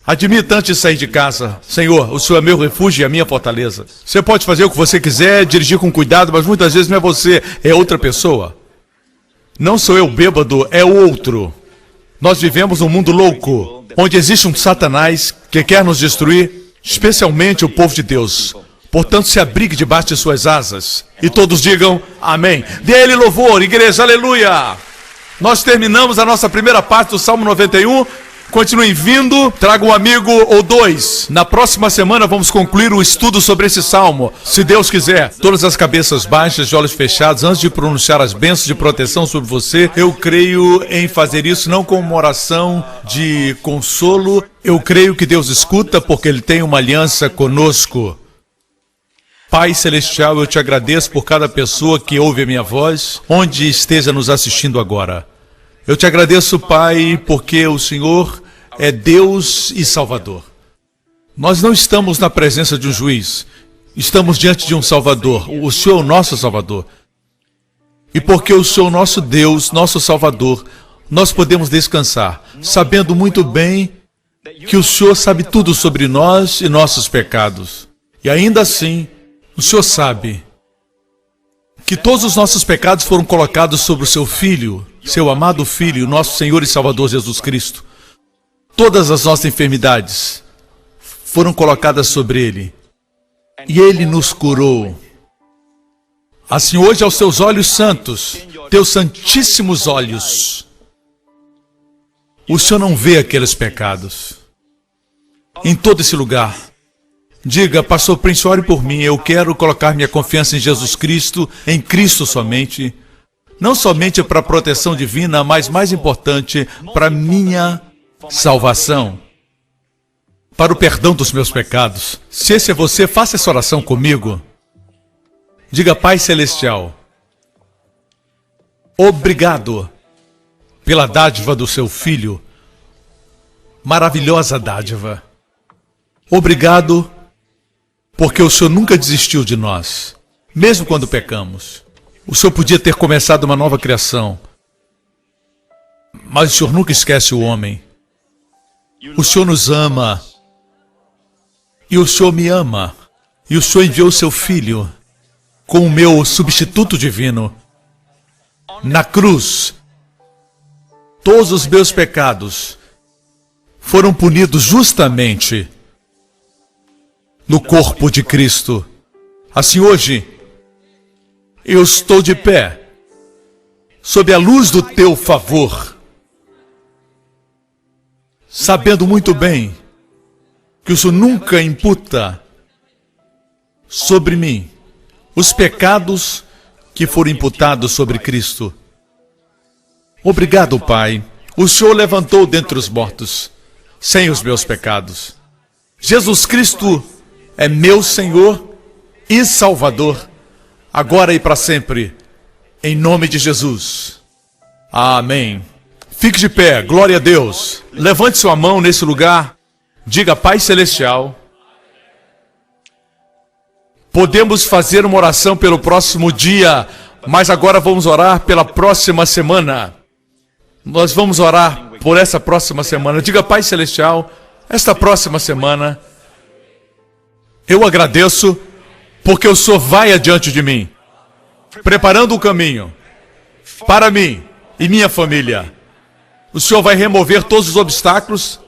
Admita antes de sair de casa, Senhor, o Senhor é meu refúgio e a minha fortaleza. Você pode fazer o que você quiser, dirigir com cuidado, mas muitas vezes não é você, é outra pessoa. Não sou eu bêbado, é o outro. Nós vivemos num mundo louco, onde existe um Satanás que quer nos destruir, especialmente o povo de Deus. Portanto, se abrigue debaixo de suas asas. E todos digam amém. Dê a ele louvor, igreja, aleluia. Nós terminamos a nossa primeira parte do Salmo 91. Continuem vindo, traga um amigo ou 2. Na próxima semana vamos concluir o estudo sobre esse salmo, se Deus quiser. Todas as cabeças baixas, de olhos fechados, antes de pronunciar as bênçãos de proteção sobre você, eu creio em fazer isso não como uma oração de consolo. Eu creio que Deus escuta porque Ele tem uma aliança conosco. Pai Celestial, eu te agradeço por cada pessoa que ouve a minha voz, onde esteja nos assistindo agora. Eu te agradeço, Pai, porque o Senhor é Deus e Salvador. Nós não estamos na presença de um juiz, estamos diante de um Salvador, o Senhor é o nosso Salvador. E porque o Senhor é o nosso Deus, nosso Salvador, nós podemos descansar, sabendo muito bem que o Senhor sabe tudo sobre nós e nossos pecados. E ainda assim, o Senhor sabe que todos os nossos pecados foram colocados sobre o seu Filho, seu amado Filho, nosso Senhor e Salvador Jesus Cristo. Todas as nossas enfermidades foram colocadas sobre Ele. E Ele nos curou. Assim hoje aos seus olhos santos, teus santíssimos olhos, o Senhor não vê aqueles pecados. Em todo esse lugar, diga, Pastor Prince, ore por mim, eu quero colocar minha confiança em Jesus Cristo, em Cristo somente, não somente para a proteção divina, mas mais importante, para minha salvação, para o perdão dos meus pecados. Se esse é você, faça essa oração comigo. Diga, Pai Celestial, obrigado pela dádiva do seu Filho, maravilhosa dádiva. Obrigado porque o Senhor nunca desistiu de nós, mesmo quando pecamos. O Senhor podia ter começado uma nova criação, mas o Senhor nunca esquece o homem. O Senhor nos ama, e o Senhor me ama. E o Senhor enviou seu Filho como o meu substituto divino. Na cruz, todos os meus pecados foram punidos justamente no corpo de Cristo. Assim hoje, eu estou de pé, sob a luz do teu favor, sabendo muito bem que o Senhor nunca imputa sobre mim os pecados que foram imputados sobre Cristo. Obrigado, Pai. O Senhor levantou dentre os mortos, sem os meus pecados. Jesus Cristo é meu Senhor e Salvador, agora e para sempre, em nome de Jesus. Amém. Fique de pé, glória a Deus. Levante sua mão nesse lugar, diga: Pai Celestial, podemos fazer uma oração pelo próximo dia, mas agora vamos orar pela próxima semana. Nós vamos orar por essa próxima semana. Diga: Pai Celestial, esta próxima semana, eu agradeço porque o Senhor vai adiante de mim, preparando o caminho para mim e minha família. O Senhor vai remover todos os obstáculos,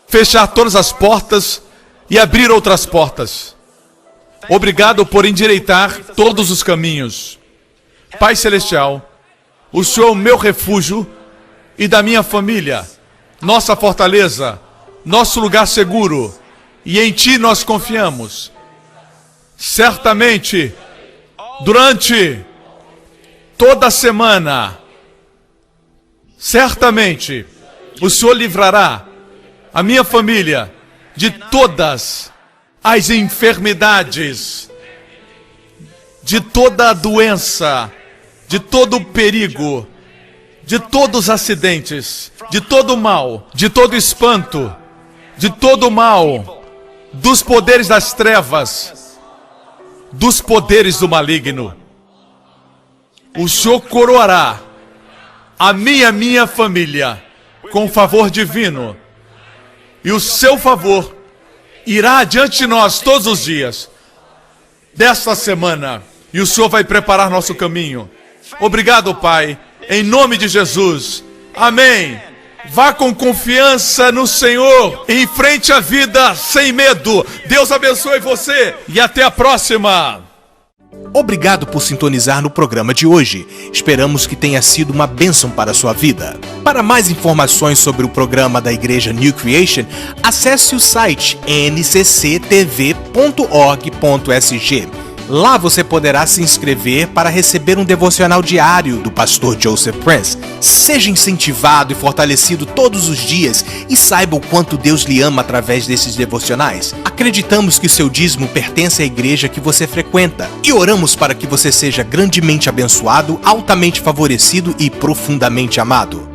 fechar todas as portas e abrir outras portas. Obrigado por endireitar todos os caminhos. Pai Celestial, o Senhor é o meu refúgio e da minha família, nossa fortaleza, nosso lugar seguro, e em Ti nós confiamos. Certamente, durante toda a semana, certamente, o Senhor livrará a minha família de todas as enfermidades, de toda a doença, de todo o perigo, de todos os acidentes, de todo o mal, de todo o espanto, de todo o mal, dos poderes das trevas, dos poderes do maligno. O Senhor coroará a minha família com favor divino, e o seu favor irá adiante de nós todos os dias desta semana, e o Senhor vai preparar nosso caminho. Obrigado, Pai, em nome de Jesus. Amém. Vá com confiança no Senhor, enfrente a vida sem medo. Deus abençoe você e até a próxima. Obrigado por sintonizar no programa de hoje. Esperamos que tenha sido uma bênção para a sua vida. Para mais informações sobre o programa da Igreja New Creation, acesse o site ncctv.org.sg. Lá você poderá se inscrever para receber um devocional diário do pastor Joseph Prince. Seja incentivado e fortalecido todos os dias e saiba o quanto Deus lhe ama através desses devocionais. Acreditamos que seu dízimo pertence à igreja que você frequenta e oramos para que você seja grandemente abençoado, altamente favorecido e profundamente amado.